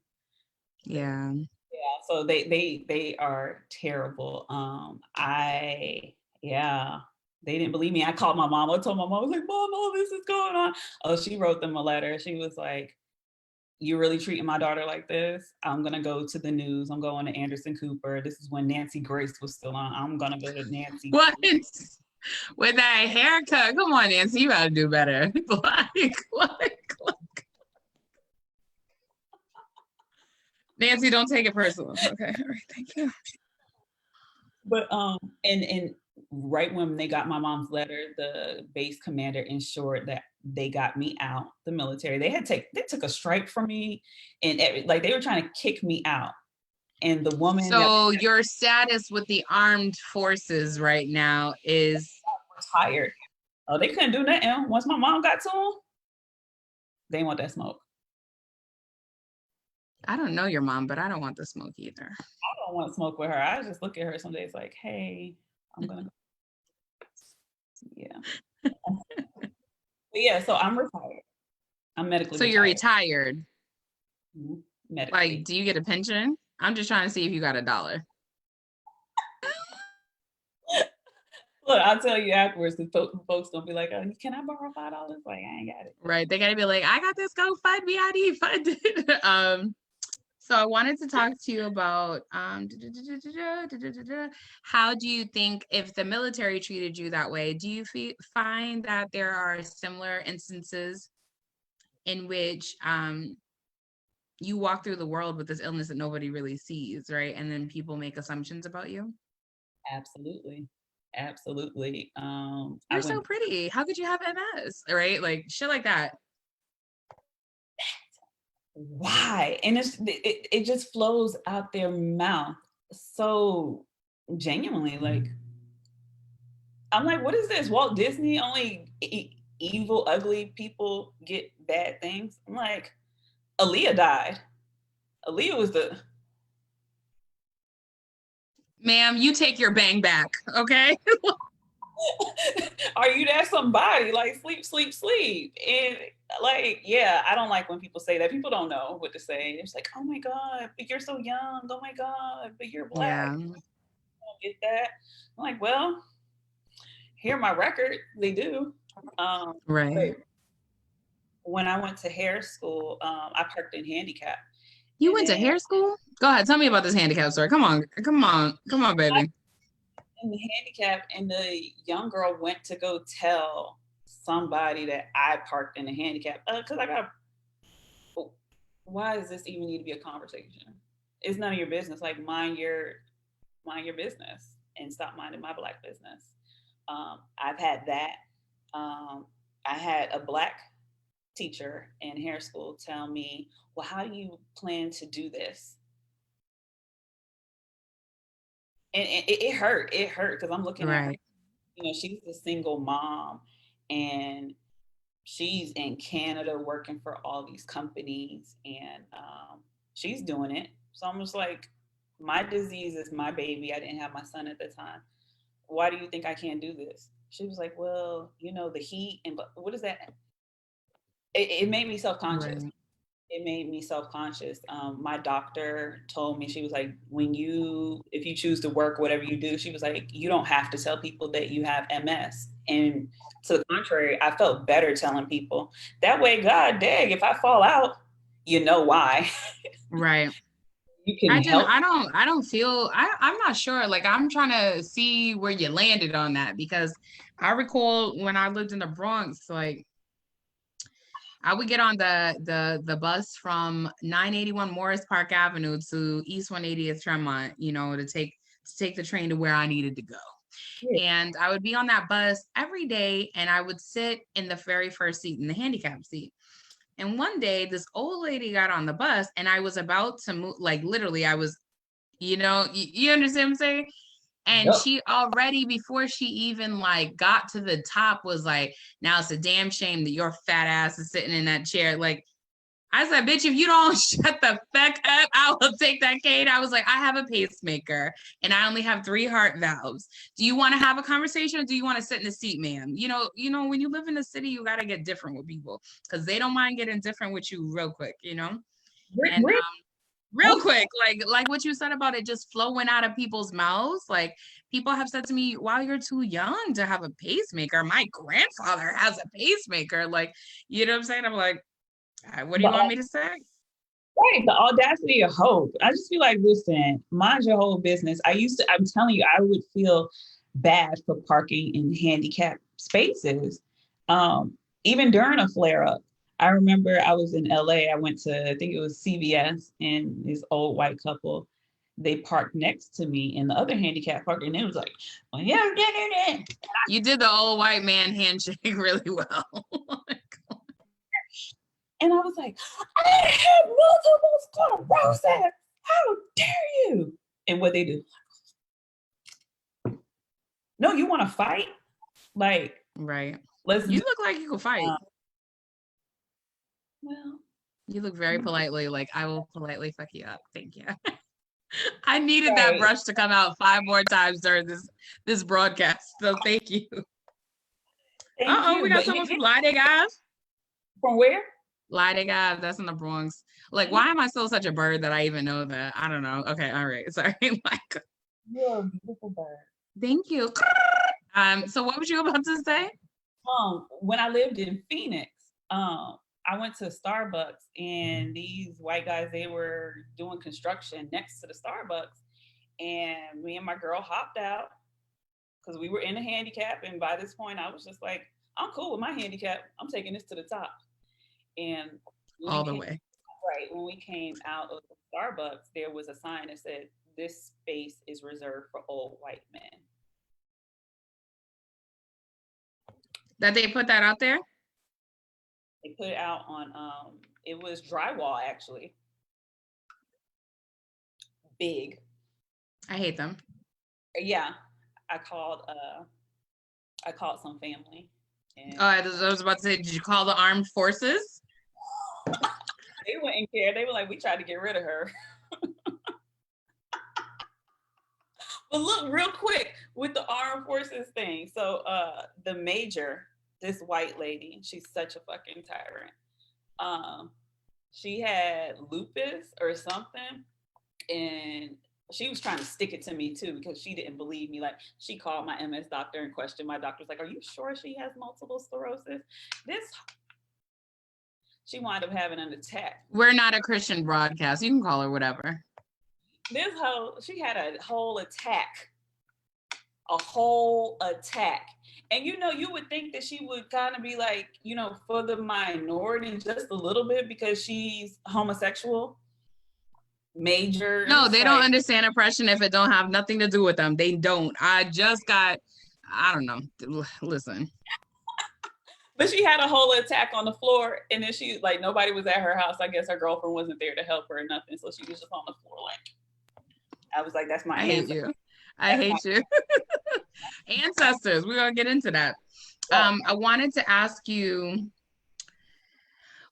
Yeah. Yeah, so they are terrible. They didn't believe me. I called my mom. I told my mom, I was like, "Mom, all this is going on." Oh, she wrote them a letter. She was like, "You really treating my daughter like this? I'm gonna go to the news. I'm going to Anderson Cooper." This is when Nancy Grace was still on. I'm gonna go to Nancy. What? With that haircut? Come on, Nancy, you gotta do better. Nancy, don't take it personal. Okay, all right, thank you. But and right when they got my mom's letter, the base commander ensured that they got me out the military. They took a strike from me, and they were trying to kick me out. And the woman that So your status with the armed forces right now is was hired, oh, they couldn't do nothing. Once my mom got to them, they didn't want that smoke. I don't know your mom, but I don't want the smoke either. I don't want to smoke with her. I just look at her some days like, hey, I'm gonna go. Yeah. But yeah, so I'm retired. I'm medically So you're retired. retired. Medically. Like, do you get a pension? I'm just trying to see if you got $1. Look, I'll tell you afterwards. The folks gonna be like, "Oh, can I borrow $5?" Like, I ain't got it. Right. They gotta be like, I got this GoFundMe, I need funded. So I wanted to talk to you about how do you think, if the military treated you that way, do you find that there are similar instances in which you walk through the world with this illness that nobody really sees, right? And then people make assumptions about you? Absolutely. Absolutely. You're so pretty. How could you have MS? Right? Like shit like that. Why? And it just flows out their mouth so genuinely. Like, I'm like, what is this? Walt Disney? Only evil, ugly people get bad things? I'm like, Aaliyah died. Aaliyah was the Ma'am, you take your bang back, okay? are you that somebody? Like, sleep, sleep, sleep. And like, yeah, I don't like when people say that. People don't know what to say. It's like, oh my God, but you're so young. Oh my God, but you're black. Yeah. I don't get that. I'm like, well, hear my record. They do. Right. But when I went to hair school, I parked in handicap. You And went to then hair school? Go ahead, tell me about this handicap story. Come on, baby. in the handicap, and the young girl went to go tell somebody that I parked in the handicap. Because I got why does this even need to be a conversation? It's none of your business. Like, mind your business and stop minding my black business. I've had that. I had a black teacher in hair school tell me, well, how do you plan to do this? And it hurt. It hurt because I'm looking at her. Right. You know, she's a single mom, and she's in Canada working for all these companies, and she's doing it. So I'm just like, my disease is my baby. I didn't have my son at the time. Why do you think I can't do this? She was like, well, you know, the heat and what is that? It made me self-conscious. Right. It made me self-conscious. My doctor told me, she was like, if you choose to work, whatever you do, she was like, you don't have to tell people that you have MS. And to the contrary, I felt better telling people. That way, God dang, if I fall out, you know why. Right. You can help. I don't feel, I'm not sure. Like, I'm trying to see where you landed on that, because I recall when I lived in the Bronx, like, I would get on the bus from 981 Morris Park Avenue to East 180th Tremont, you know, to take the train to where I needed to go. Yeah. And I would be on that bus every day, and I would sit in the very first seat, in the handicap seat. And one day, this old lady got on the bus, and I was about to move, like literally, I was, you know, you understand what I'm saying? And Yep. she already, before she even like got to the top, was like, now it's a damn shame that your fat ass is sitting in that chair. Like, I said, bitch, if you don't shut the fuck up, I will take that cane. I was like, I have a pacemaker and I only have 3 heart valves. Do you want to have a conversation, or do you want to sit in the seat, ma'am? You know, when you live in the city, you got to get different with people, because they don't mind getting different with you real quick, you know? And real quick, like what you said about it just flowing out of people's mouths. Like, people have said to me, wow, you're too young to have a pacemaker. My grandfather has a pacemaker. Like, you know what I'm saying? I'm like, what do you want me to say? Right, the audacity of hope. I just feel like, listen, mind your whole business. I'm telling you, I would feel bad for parking in handicapped spaces. Even during a flare up. I remember I was in LA. I went to, I think it was CVS, and this old white couple, they parked next to me in the other handicap park, and it was like, well, yeah, You did the old white man handshake really well. and I was like, I have multiple sclerosis. how dare you? And what they do, no, you want to fight? Like, Right. let's You do, look like you can fight. well, You look very politely like, I will politely fuck you up. Thank you. I needed that right. brush to come out 5 more times during this broadcast. So thank you. Thank Uh-oh, you. we got But someone from Lydig Ave. from where? Lydig Ave, that's in the Bronx. Like, why am I still such a bird that I even know that? I don't know. Okay, all right. Sorry. Like, You're a beautiful bird. thank you. So what was you about to say? When I lived in Phoenix, I went to Starbucks and these white guys, they were doing construction next to the Starbucks. And me and my girl hopped out because we were in a handicap. And by this point, I was just like, I'm cool with my handicap. I'm taking this to the top. And when All the way. when we came out of the Starbucks, there was a sign that said, "This space is reserved for old white men." That they put that out there? They put it out on it was drywall actually. Big. I hate them. Yeah. I called some family and Oh, I was about to say, did you call the armed forces? they wouldn't care. They were like, we tried to get rid of her. But look, real quick with the armed forces thing. So the major, this white lady, she's such a fucking tyrant. She had lupus or something, and she was trying to stick it to me too because she didn't believe me. Like, she called my MS doctor and questioned my doctor. Was like, "Are you sure she has multiple sclerosis?" She wound up having an attack. We're not a Christian broadcast. You can call her whatever. She had a whole attack. A whole attack. And you would think that she would kind of be like, for the minority just a little bit because she's homosexual. Major. No, they don't understand oppression if it don't have nothing to do with them. They don't. I don't know. Listen. But she had a whole attack on the floor, and then she, like, nobody was at her house. I guess her girlfriend wasn't there to help her or nothing, so she was just on the floor. Like, I was like, that's my answer. I hate you. Ancestors. We're gonna get into that. I wanted to ask you.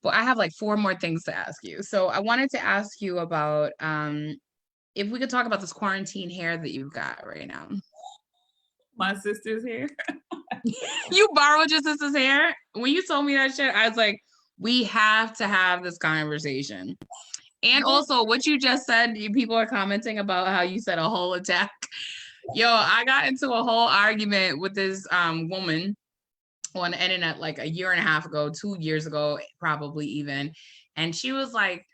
Well, I have like 4 more things to ask you. So I wanted to ask you about if we could talk about this quarantine hair that you've got right now. My sister's hair. You borrowed your sister's hair? When you told me that shit, I was like, we have to have this conversation. And also, what you just said, people are commenting about how you said a whole attack. Yo, I got into a whole argument with this woman on the internet like a year and a half ago, 2 years ago, probably even. And she was like,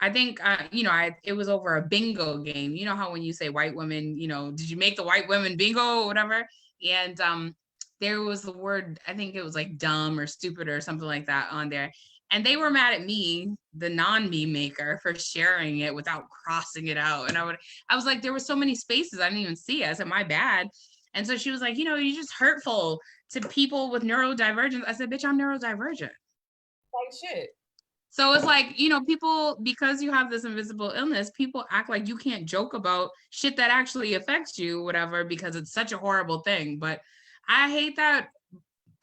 I think, it was over a bingo game. You know how when you say white women, did you make the white women bingo or whatever? And there was the word, I think it was like dumb or stupid or something like that on there. And they were mad at me, the non-meme maker, for sharing it without crossing it out. And I was like, there were so many spaces I didn't even see it. I said, my bad. And so she was like, you're just hurtful to people with neurodivergence. I said, bitch, I'm neurodivergent. Like shit. So it's like, people, because you have this invisible illness, people act like you can't joke about shit that actually affects you, whatever, because it's such a horrible thing. But I hate that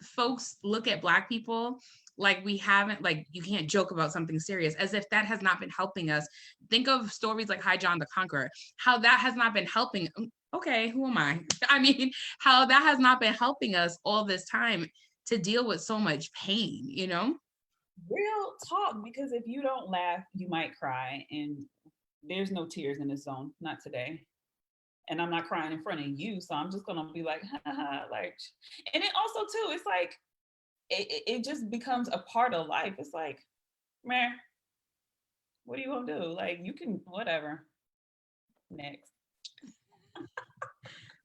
folks look at Black people like we haven't, like, you can't joke about something serious, as if that has not been helping us. Think of stories like High John the Conqueror, how that has not been helping. Okay, who am I? I mean, how that has not been helping us all this time to deal with so much pain, Real talk, because if you don't laugh, you might cry, and there's no tears in this zone, not today. And I'm not crying in front of you, so I'm just gonna be like, ha, ha, like. And then also too, it's like it just becomes a part of life. It's like, man, what are you gonna do? Like, you can whatever. Next.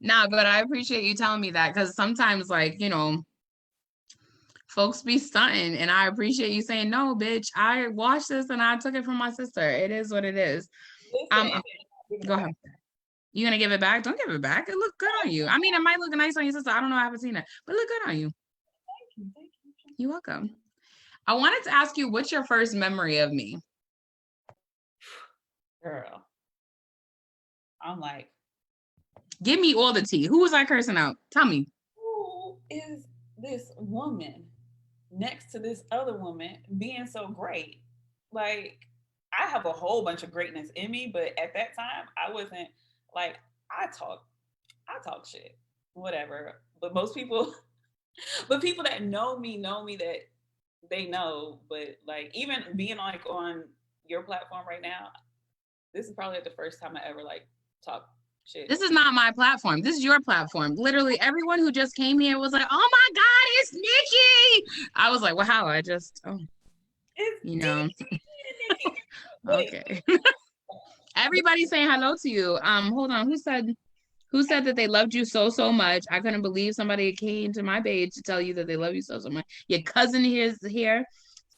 Nah, but I appreciate you telling me that, because sometimes, like, folks be stunting, and I appreciate you saying, no, bitch, I watched this and I took it from my sister. It is what it is. Go ahead. You gonna give it back? Don't give it back. It looked good on you. I mean, it might look nice on your sister. I don't know. I haven't seen it, but it look good on you. Thank you. You're welcome. I wanted to ask you, what's your first memory of me? Girl, I'm like, give me all the tea. Who was I cursing out? Tell me. who is this woman next to this other woman being so great? Like, I have a whole bunch of greatness in me, but at that time, I wasn't like, I talk shit, whatever. But most people, but people that know me that they know. But like, even being like on your platform right now, this is probably the first time I ever like talk shit. This is not my platform. This is your platform. Literally, everyone who just came here was like, "Oh my God, it's Nikki!" I was like, "Wow!" It's You know, Nikki. Wait, okay. Everybody's saying hello to you. Hold on. Who said that they loved you so much? I couldn't believe somebody came to my page to tell you that they love you so much. Your cousin is here.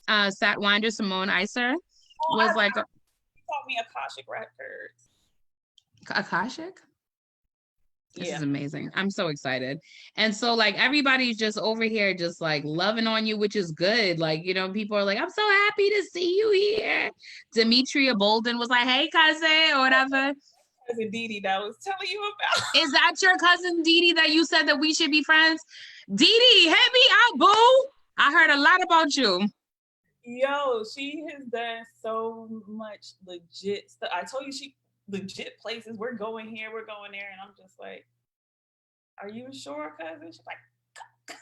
Satwinder Simone Iser oh, I was like taught me Akashic records. Akashic. This Yeah. is amazing. I'm so excited. And so like everybody's just over here just like loving on you, which is good. Like, you know, people are like, I'm so happy to see you here. Demetria Bolden was like, hey cousin, or whatever. Cousin Didi that I was telling you about. Is that your cousin Didi that you said that we should be friends? Didi, hit me out, boo. I heard a lot about you. Yo, she has done so much legit stuff. I told you she legit places. We're going here, we're going there, and I'm just like, are you sure, cousin? She's like,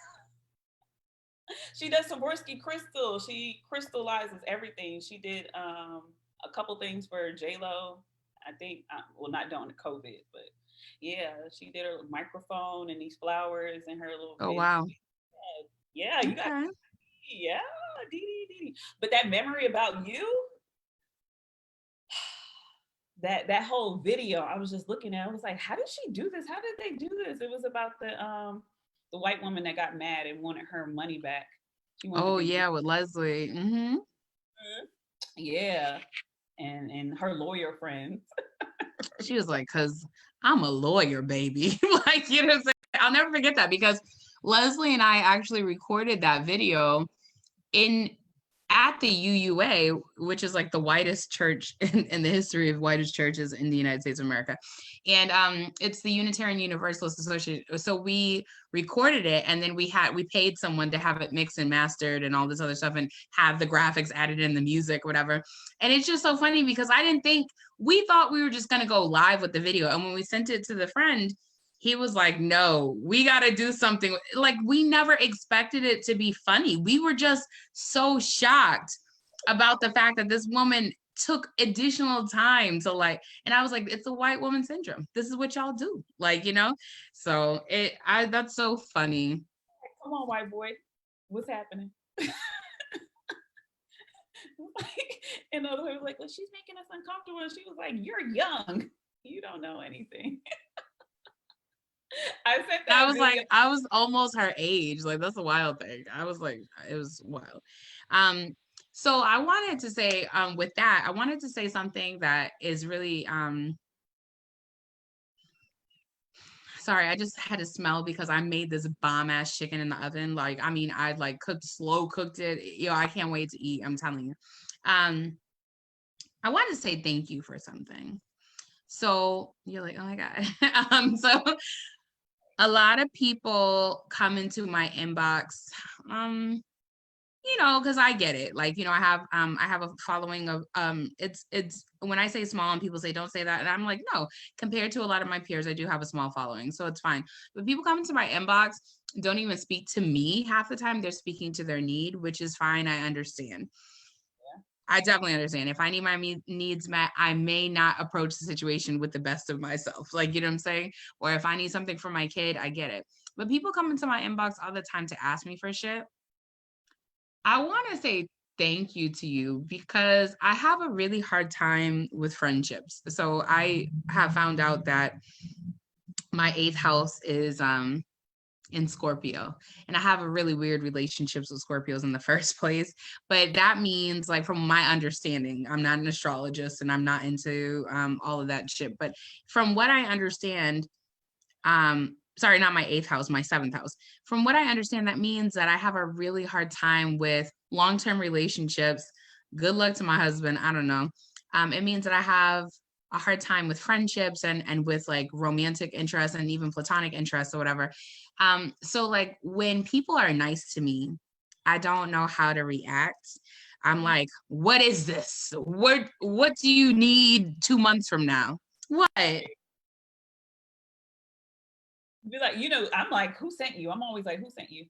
she does Swarovski crystal. She crystallizes everything. She did a couple things for J Lo. I think, well, not during the COVID, but yeah, she did her microphone and these flowers and her little. Oh wow. Yeah, you got. Okay. Yeah, Dee. But that memory about you, that whole video, I was just looking at. I was like, how did she do this? How did they do this? It was about the white woman that got mad and wanted her money back. She wanted Oh yeah, with Leslie. Mm-hmm. Yeah, and her lawyer friends. She was like, cause I'm a lawyer, baby. Like, you know what I'm saying? I'll never forget that because Leslie and I actually recorded that video in at the UUA, which is like the whitest church in the history of whitest churches in the United States of America. And it's the Unitarian Universalist Association. So we recorded it and then we paid someone to have it mixed and mastered and all this other stuff and have the graphics added in the music, whatever. And it's just so funny because we thought we were just gonna go live with the video. And when we sent it to the friend, he was like, no, we got to do something. Like, we never expected it to be funny. We were just so shocked about the fact that this woman took additional time to like, and I was like, it's a white woman syndrome. This is what y'all do. Like, you know? So that's so funny. Come on, white boy. What's happening? And the other way was like, well, she's making us uncomfortable. And she was like, you're young. You don't know anything. I said that. I was like, I was almost her age. Like, that's a wild thing. I was like, it was wild. So I wanted to say, with that, I wanted to say something that is really, sorry, I just had to smell because I made this bomb ass chicken in the oven. Like, I mean, I like slow cooked it. Yo, I can't wait to eat. I'm telling you. I wanted to say thank you for something. So you're like, oh my God. So a lot of people come into my inbox, you know, because I get it. Like, you know, I have a following of it's when I say small and people say don't say that, and I'm like, no, compared to a lot of my peers, I do have a small following, so it's fine. But people come into my inbox, don't even speak to me half the time. They're speaking to their need, which is fine. I understand. I definitely understand. If I need my needs met, I may not approach the situation with the best of myself. Like, you know what I'm saying? Or if I need something for my kid, I get it. But people come into my inbox all the time to ask me for shit. I want to say thank you to you because I have a really hard time with friendships. So I have found out that my 8th house is in Scorpio. And I have a really weird relationships with Scorpios in the first place. But that means, like, from my understanding, I'm not an astrologist and I'm not into all of that shit. But from what I understand, sorry, not my 8th house, my 7th house. From what I understand, that means that I have a really hard time with long-term relationships. Good luck to my husband. I don't know. It means that I have a hard time with friendships and with like romantic interests and even platonic interests or whatever. So like when people are nice to me, I don't know how to react. I'm like, what is this? What do you need 2 months from now? What? Be like, I'm like, who sent you? I'm always like, who sent you?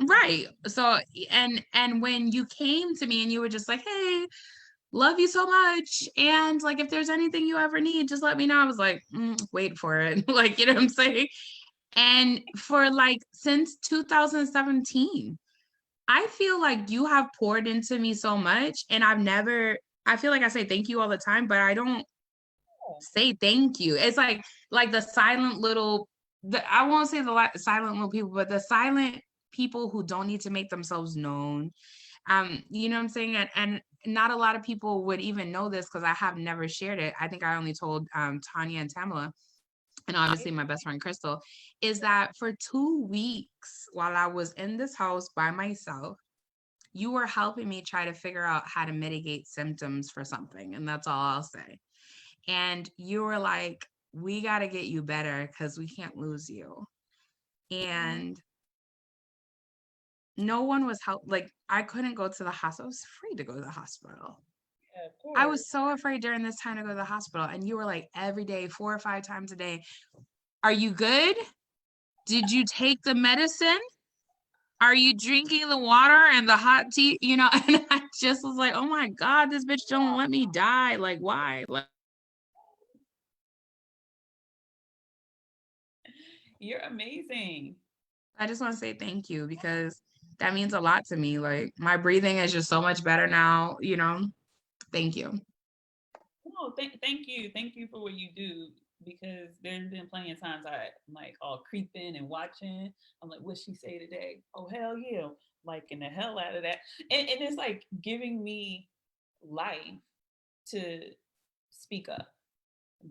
Right. So and when you came to me and you were just like, hey, love you so much. And like if there's anything you ever need, just let me know. I was like, wait for it. Like, you know what I'm saying? And for like since 2017, I feel like you have poured into me so much. And I feel like I say thank you all the time, but I don't say thank you. It's like the silent little, I won't say the silent little people, but the silent people who don't need to make themselves known. You know what I'm saying? And not a lot of people would even know this because I have never shared it. I think I only told Tanya and Tamala, and obviously my best friend Crystal, is that for 2 weeks while I was in this house by myself, you were helping me try to figure out how to mitigate symptoms for something. And that's all I'll say. And you were like, we got to get you better because we can't lose you. And no one was like, I couldn't go to the hospital. I was afraid to go to the hospital. Yeah, of I course. was so afraid during this time to go to the hospital. And you were like, every day, 4 or 5 times a day, are you good? Did you take the medicine? Are you drinking the water and the hot tea? You know, and I just was like, oh my God, this bitch don't let me die. Like, why? Like, You're amazing. I just want to say thank you because that means a lot to me. Like, my breathing is just so much better now, you know? Thank you. No, thank you. Thank you for what you do, because there's been plenty of times I'm like all creeping and watching. I'm like, what'd she say today? Oh, hell yeah. Like, in the hell out of that. And it's like giving me life to speak up,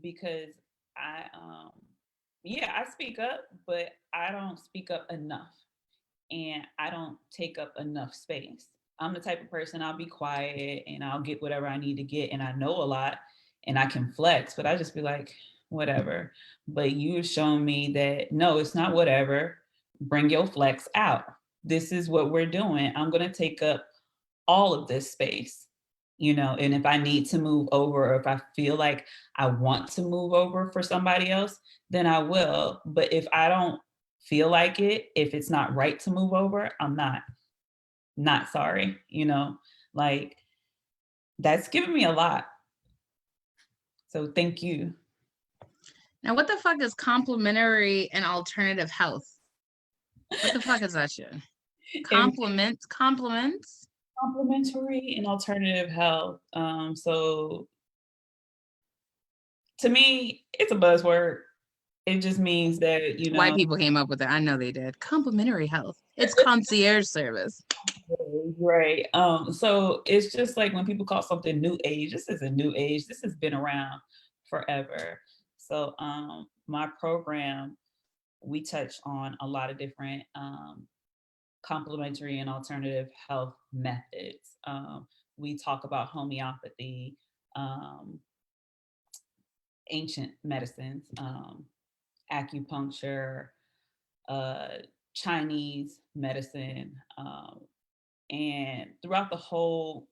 because I speak up, but I don't speak up enough, and I don't take up enough space. I'm the type of person, I'll be quiet and I'll get whatever I need to get, and I know a lot and I can flex, but I just be like, whatever. But you've shown me that no, it's not whatever. Bring your flex out. This is what we're doing. I'm going to take up all of this space, and if I need to move over, or if I feel like I want to move over for somebody else, then I will. But if I don't feel like it, if it's not right to move over, I'm not sorry, like, that's given me a lot. So thank you. Now, what the fuck is complementary and alternative health? What the fuck is that shit? Complements? Complementary and alternative health. So to me, it's a buzzword. It just means that, White people came up with it. I know they did. Complementary health. It's concierge service. right. So it's just like when people call something new age, this is a new age. This has been around forever. So my program, we touch on a lot of different complementary and alternative health methods. We talk about homeopathy, ancient medicines, acupuncture, uh, Chinese medicine. And throughout the whole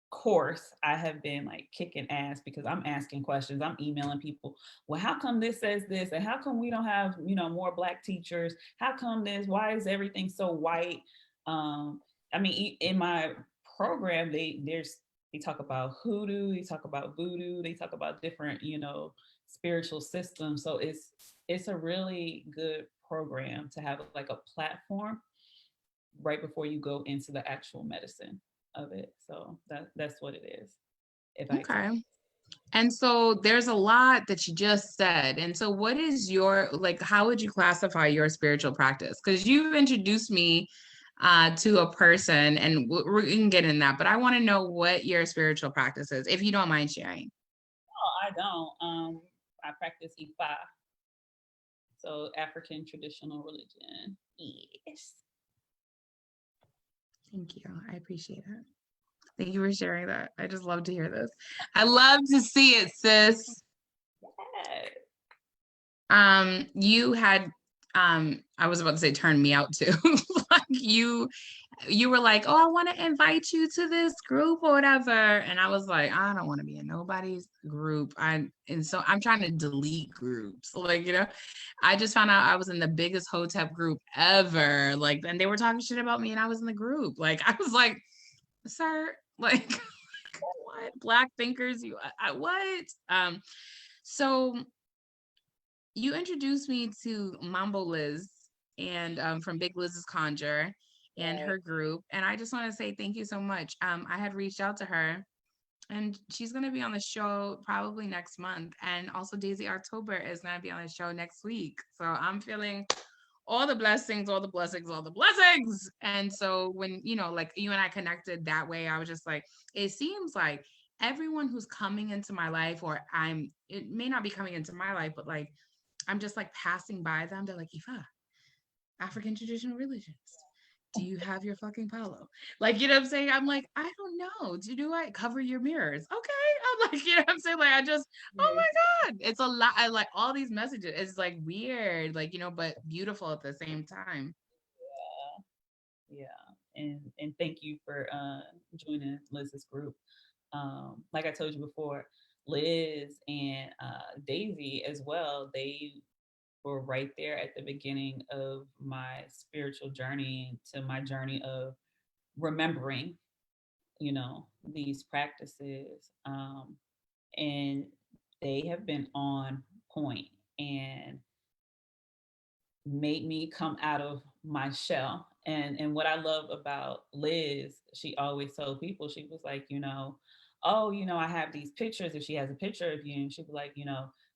course, I have been like kicking ass because I'm asking questions. I'm emailing people. Well, how come this says this? And how come we don't have, more Black teachers? How come this? Why is everything so white? I mean, in my program, they talk about hoodoo, they talk about voodoo, they talk about different, spiritual systems. So it's a really good program to have like a platform right before you go into the actual medicine of it. So that's what it is. Okay. And so there's a lot that you just said. And so what is like, how would you classify your spiritual practice? Because you've introduced me to a person and we can get in that, but I want to know what your spiritual practice is, if you don't mind sharing. No, I don't. I practice Ifa, so African traditional religion. Yes. Thank you. I appreciate it. Thank you for sharing that. I just love to hear this. I love to see it, sis. You had, I was about to say turn me out too. Like you were like, oh, I want to invite you to this group or whatever. And I was like, I don't want to be in nobody's group. And so I'm trying to delete groups. Like, I just found out I was in the biggest Hotep group ever. Like, and they were talking shit about me and I was in the group. Like, I was like, sir, like what? Black thinkers, what? So you introduced me to Mambo Liz and from Big Liz's Conjure and her group. And I just want to say thank you so much. I had reached out to her and she's going to be on the show probably next month. And also Daisy October is going to be on the show next week. So I'm feeling all the blessings, all the blessings, all the blessings. And so when, like you and I connected that way, I was just like, it seems like everyone who's coming into my life, or it may not be coming into my life, but like, I'm just like passing by them. They're like, Ifa, African traditional religions. Do you have your fucking palo? Like, you know what I'm saying? I'm like, I don't know. Do I cover your mirrors? Okay. I'm like, you know what I'm saying? Like, oh my God. It's a lot. I like all these messages. It's like weird, like, but beautiful at the same time. Yeah. And thank you for joining Liz's group. Like I told you before, Liz and Daisy as well, they were right there at the beginning of my spiritual journey, to my journey of remembering, these practices. And they have been on point and made me come out of my shell. And what I love about Liz, she always told people, she was like, oh, I have these pictures. If she has a picture of you, and she'd be like,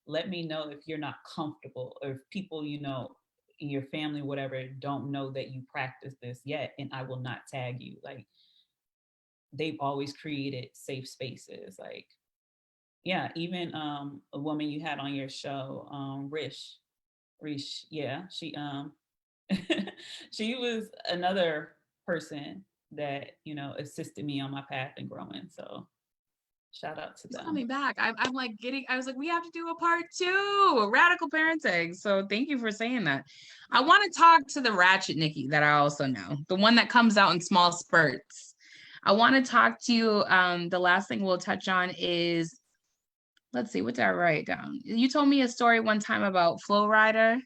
let me know if you're not comfortable, or if people, in your family, whatever, don't know that you practice this yet, and I will not tag you. Like, they've always created safe spaces. Like, yeah, even a woman you had on your show, Rish, yeah, she was another person that assisted me on my path and growing. So shout out to them. Coming back, I'm like I was like, we have to do a part 2, radical parenting. So thank you for saying that. I want to talk to the ratchet Nikki that I also know, the one that comes out in small spurts. I want to talk to you. The last thing we'll touch on is, let's see, what did I write down? You told me a story one time about Flow Rider.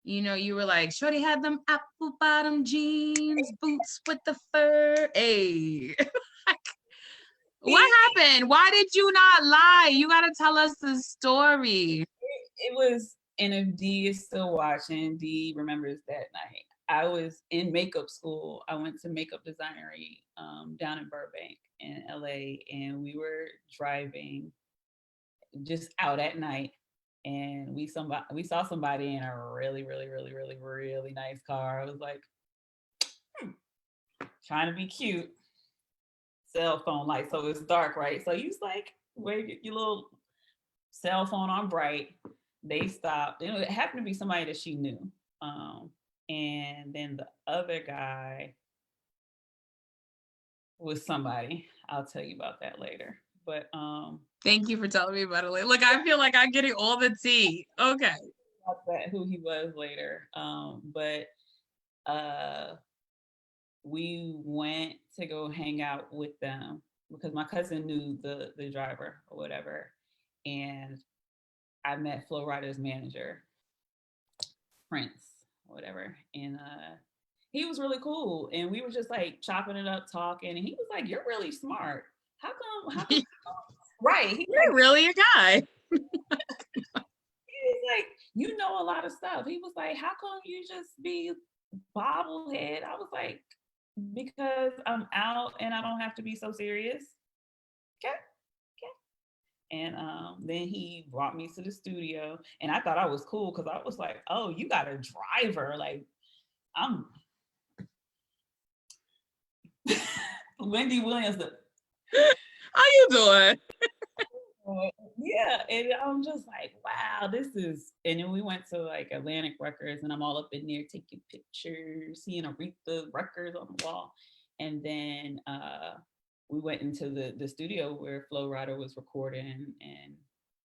You were like, shorty had them apple bottom jeans, boots with the fur. Hey. What happened? Why did you not lie? You got to tell us the story. It was, and if D is still watching, D remembers that night. I was in makeup school. I went to makeup designery down in Burbank in LA, and we were driving just out at night, and we saw somebody in a really, really, really, really, really nice car. I was like, trying to be cute. Cell phone light, so it's dark, right? So you was like, wave your little cell phone on bright. They stopped. It happened to be somebody that she knew. And then the other guy was somebody. I'll tell you about that later. But thank you for telling me about it later. Look, I feel like I'm getting all the tea. Okay. About that, who he was later. But we went to go hang out with them because my cousin knew the driver or whatever. And I met Flow Rider's manager, Prince, or whatever. And he was really cool. And we were just like chopping it up, talking. And he was like, "You're really smart. How come right. You're really a guy." He was like, "You know a lot of stuff." He was like, "How come you just be bobblehead?" I was like, "Because I'm out and I don't have to be so serious." Okay. And then he brought me to the studio, and I thought I was cool because I was like, "Oh, you got a driver? Like, I'm Wendy Williams." How you doing? Yeah, and I'm just like, wow, this is. And then we went to like Atlantic Records, and I'm all up in there taking pictures, seeing Aretha records on the wall, and then we went into the studio where Flow Rider was recording, and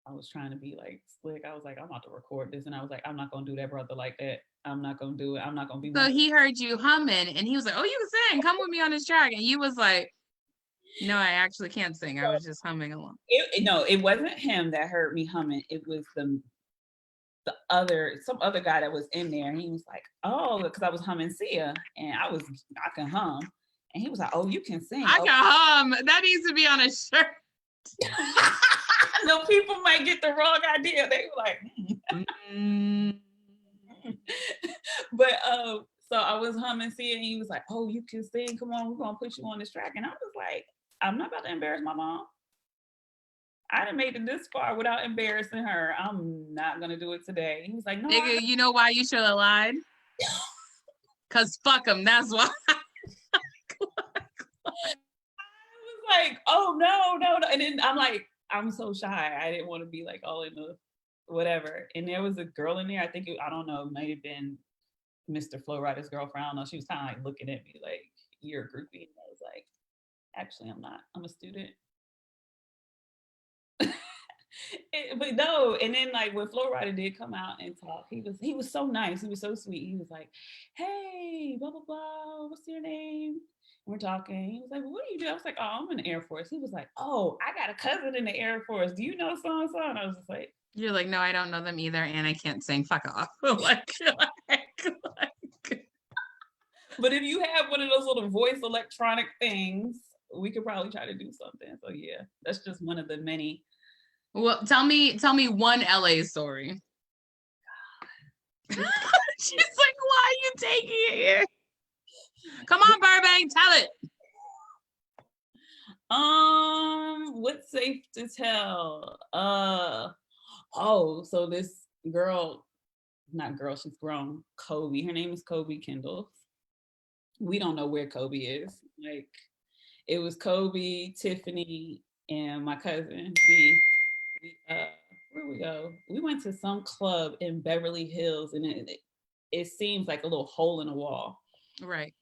I was trying to be like slick. I was like, I'm about to record this. And I was like, I'm not going to do that brother like that. I'm not going to do it. I'm not going to be So he heard you humming and he was like, oh, you can sing. Come with me on this track. And you was like, no, I actually can't sing. I was just humming along. No, it wasn't him that heard me humming. It was some other guy that was in there. And he was like, oh, because I was humming Sia and I can hum. And he was like, oh, you can sing. I can hum. That needs to be on a shirt. No, people might get the wrong idea. They were like, but so I was humming Sia and he was like, oh, you can sing. Come on, we're gonna put you on this track. And I was like, I'm not about to embarrass my mom. I done made it this far without embarrassing her. I'm not gonna do it today. He was like, no. Nigga, you know why you should have lied? Cause fuck them. That's why. I was like, oh no. And then I'm like, I'm so shy. I didn't want to be like all in the whatever. And there was a girl in there. I think I don't know, it might have been Mr. Flo Rida's girlfriend. I don't know. She was kind of like looking at me like, you're a groupie. And I was like, actually, I'm not. I'm a student. But no, and then like when Flo Rida did come out and talk, he was so nice. He was so sweet. He was like, hey, blah blah blah. What's your name? And we're talking. He was like, well, what do you do? I was like, oh, I'm in the Air Force. He was like, oh, I got a cousin in the Air Force. Do you know so and so? And I was just like, you're like, no, I don't know them either, and I can't sing. Fuck off. But if you have one of those little voice electronic things, we could probably try to do something. So yeah, that's just one of the many. Well, tell me one LA story. She's like, why are you taking it here? Come on, Burbank, tell it. What's safe to tell? So this girl, not girl, she's grown, Kobe. Her name is Kobe Kendall. We don't know where Kobe is. Like, it was Kobe, Tiffany, and my cousin. Where we go? We went to some club in Beverly Hills, and it seems like a little hole in the wall. Right.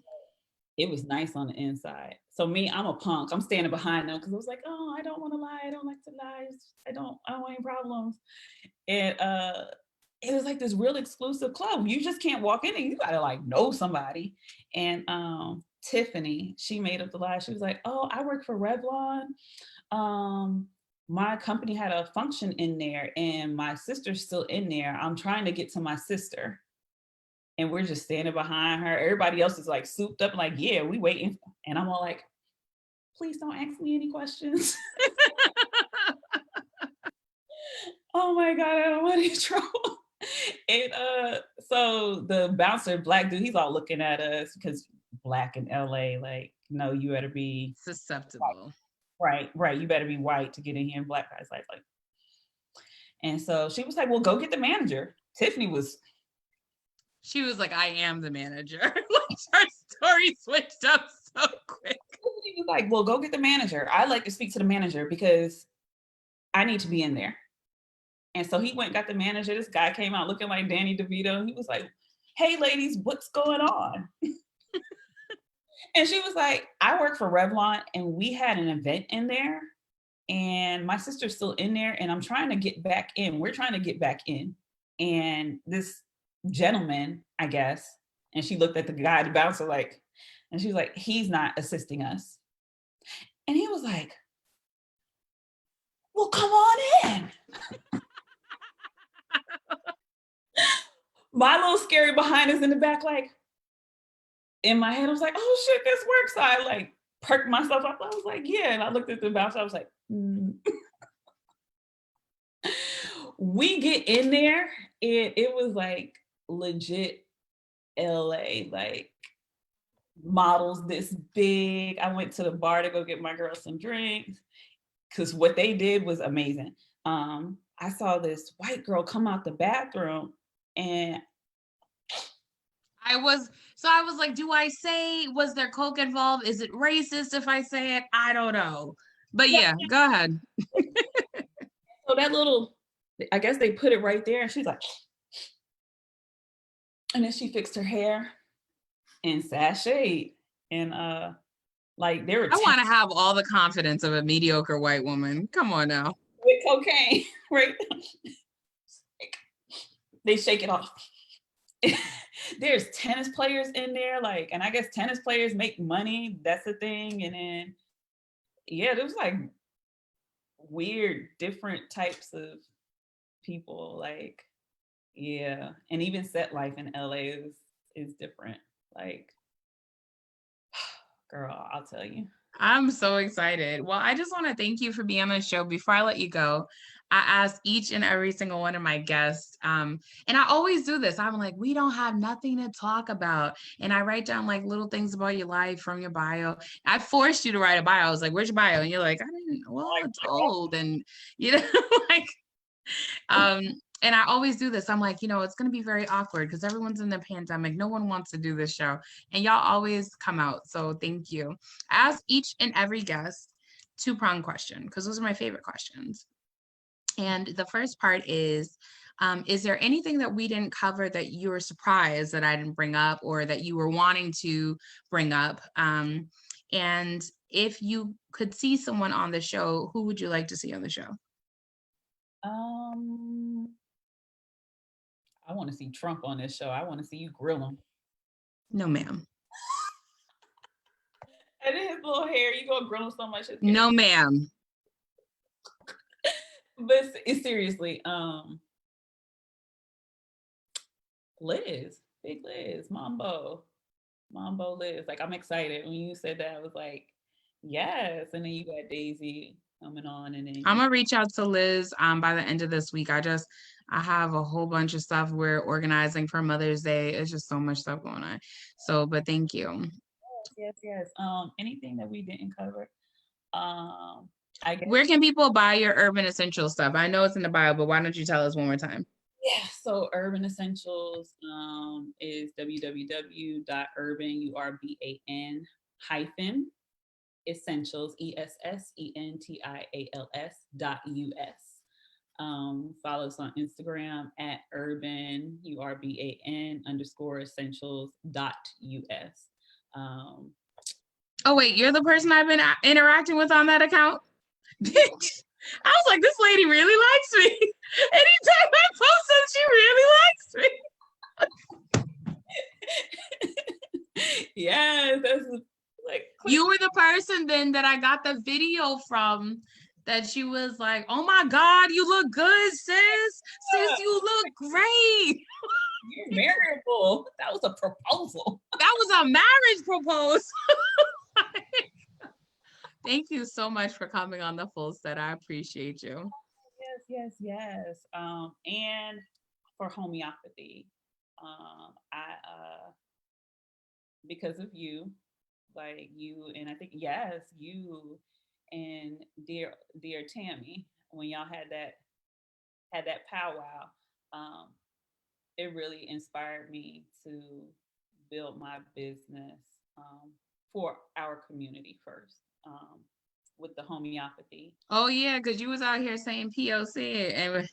It was nice on the inside. So me, I'm a punk. I'm standing behind them because I was like, oh, I don't want to lie. I don't like to lie. I don't want any problems. And it was like this real exclusive club. You just can't walk in and you gotta like know somebody. And Tiffany, she made up the lie. She was like, oh, I work for Revlon. My company had a function in there and my sister's still in there. I'm trying to get to my sister. And we're just standing behind her. Everybody else is like souped up, like, yeah, we waiting. And I'm all like, please don't ask me any questions. Oh my God, I don't want any trouble. And so the bouncer, black dude, he's all looking at us because Black in LA, like, no, you better be susceptible. Right. You better be white to get in here. And Black guys like. And so she was like, well, go get the manager. She was like, I am the manager. Like, her story switched up so quick. She was like, well, go get the manager. I'd like to speak to the manager because I need to be in there. And so he went and got the manager. This guy came out looking like Danny DeVito. He was like, hey, ladies, what's going on? And she was like, I work for Revlon and we had an event in there and my sister's still in there and I'm trying to get back in. We're trying to get back in. And this gentleman, I guess, and she looked at the guy, the bouncer, like, and she was like, he's not assisting us. And he was like, well, come on in. My little scary behind is in the back, like, in my head, I was like, oh shit, this works. So I like perked myself up. I was like, yeah. And I looked at the bouncer, I was like, We get in there, and it was like legit LA, like models this big. I went to the bar to go get my girl some drinks because what they did was amazing. I saw this white girl come out the bathroom and I was like, do I say, was there coke involved? Is it racist if I say it? I don't know. But yeah, go ahead. So that little, I guess they put it right there and she's like, and then she fixed her hair and sashayed and like they were. I want to have all the confidence of a mediocre white woman. Come on now. cocaine, right? They shake it off. There's tennis players in there, like, and I guess tennis players make money. That's the thing. And then, yeah, there was like weird, different types of people. Like, yeah, and even set life in LA is different. Like, girl, I'll tell you. I'm so excited. Well, I just want to thank you for being on the show. Before I let you go, I ask each and every single one of my guests, and I always do this. I'm like, we don't have nothing to talk about. And I write down like little things about your life from your bio. I forced you to write a bio. I was like, where's your bio? And you're like, I didn't, well, I told. And, like, and I always do this. I'm like, it's going to be very awkward because everyone's in the pandemic. No one wants to do this show. And y'all always come out. So thank you. I ask each and every guest two-pronged question because those are my favorite questions. And the first part is there anything that we didn't cover that you were surprised that I didn't bring up or that you were wanting to bring up? And if you could see someone on the show, who would you like to see on the show? I want to see Trump on this show. I want to see you grill him. No, ma'am. And then his little hair, you gonna grill him so much. No, ma'am. But seriously, Liz, big Liz, Mambo Liz. Like, I'm excited. When you said that, I was like, yes. And then you got Daisy coming on, and then I'm gonna reach out to Liz by the end of this week. I have a whole bunch of stuff we're organizing for Mother's Day. It's just so much stuff going on. So, but thank you. Yes. Anything that we didn't cover? I guess. Where can people buy your Urban Essentials stuff? I know it's in the bio, but why don't you tell us one more time? Yeah, so Urban Essentials is www.urban hyphen essentials essentials.us. Follow us on Instagram at urban _essentials.us. Oh wait, you're the person I've been interacting with on that account? Bitch. I was like, this lady really likes me. Anytime I post it, she really likes me. Yes, that's like, you were the person then that I got the video from that she was like, oh my God, you look good, sis. Sis, you look great. You're marriageable. That was a proposal. That was a marriage proposal. Thank you so much for coming on the Full Set. I appreciate you. Yes. And for homeopathy, I because of you, like you, and I think you and dear Tammy, when y'all had that powwow, it really inspired me to build my business for our community first. With the homeopathy. Oh yeah, because you was out here saying POC and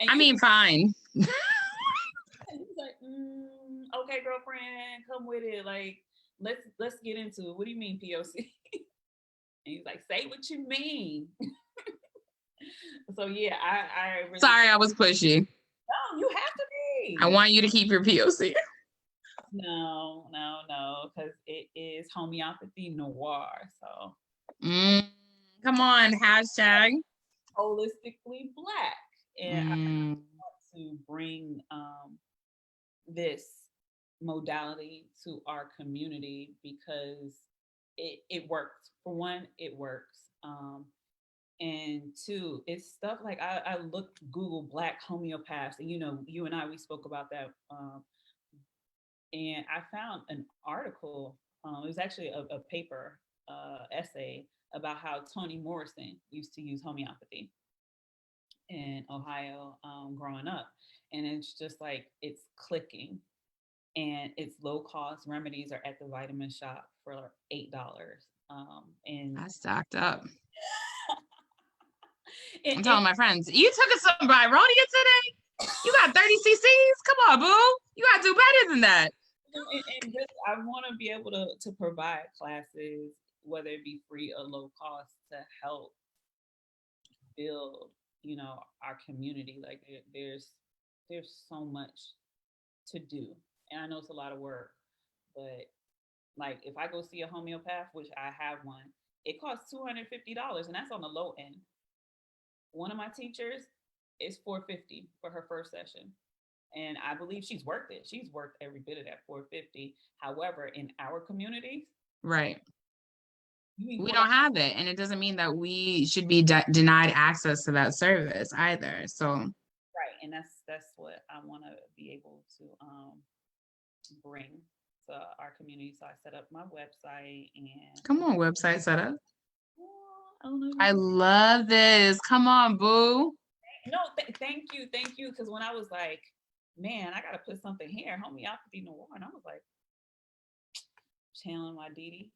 I mean fine. He's like, okay, girlfriend, come with it. Like, let's get into it. What do you mean POC? And he's like, say what you mean. So yeah, I really. Sorry, I was pushy. No, you have to be. I want you to keep your POC. No, because it is homeopathy noir. So. Come on, hashtag holistically Black. And I want to bring this modality to our community because it works. For one, it works. And two, it's stuff like I looked Google Black homeopaths, and you and I, we spoke about that. And I found an article. It was actually a paper essay about how Toni Morrison used to use homeopathy in Ohio growing up. And it's just like, it's clicking, and its low cost remedies are at the vitamin shop for $8. And I stocked up. I'm telling my friends, you took us some Byronia today? You got 30 cc's? Come on, boo. You got to do better than that. And just, I want to be able to provide classes, whether it be free or low cost, to help build, you know, our community. Like there's so much to do. And I know it's a lot of work, but like if I go see a homeopath, which I have one, it costs $250 and that's on the low end. One of my teachers is $450 for her first session. And I believe she's worth it. She's worth every bit of that $450. However, in our communities, Right. you We $4. don't have it. And it doesn't mean that we should be denied access to that service either. So, Right. And that's what I want to be able to bring to our community. So I set up my website and come on, website setup. I don't know if you I can. love this. Come on, boo. No, thank you. Because when I was like, man, I gotta put something here, homeopathy noir, and I was like, channeling my Dee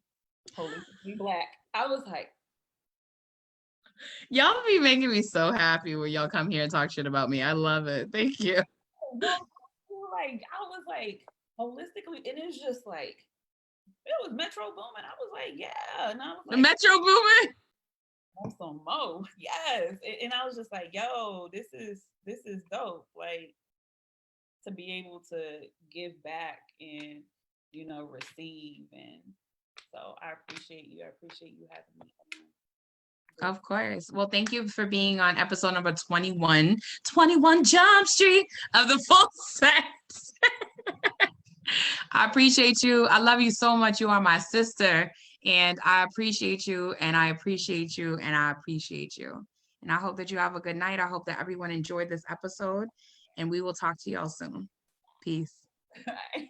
holistically black. I was like, Y'all be making me so happy when y'all come here and talk shit about me. I love it. Thank you. no, like I was like holistically, and it's just like it was Metro Boomin. I was like, yeah, and I was The like, Metro Boomin. want some mo, yes, and I was just like, yo, this is dope, like to be able to give back and receive, and so I appreciate you. I appreciate you having me on. Of course. Well, thank you for being on episode number 21, 21 Jump Street of the Full Set. I appreciate you. I love you so much. You are my sister. And I appreciate you. And I appreciate you. And I appreciate you. And I hope that you have a good night. I hope that everyone enjoyed this episode. And we will talk to y'all soon. Peace. Bye.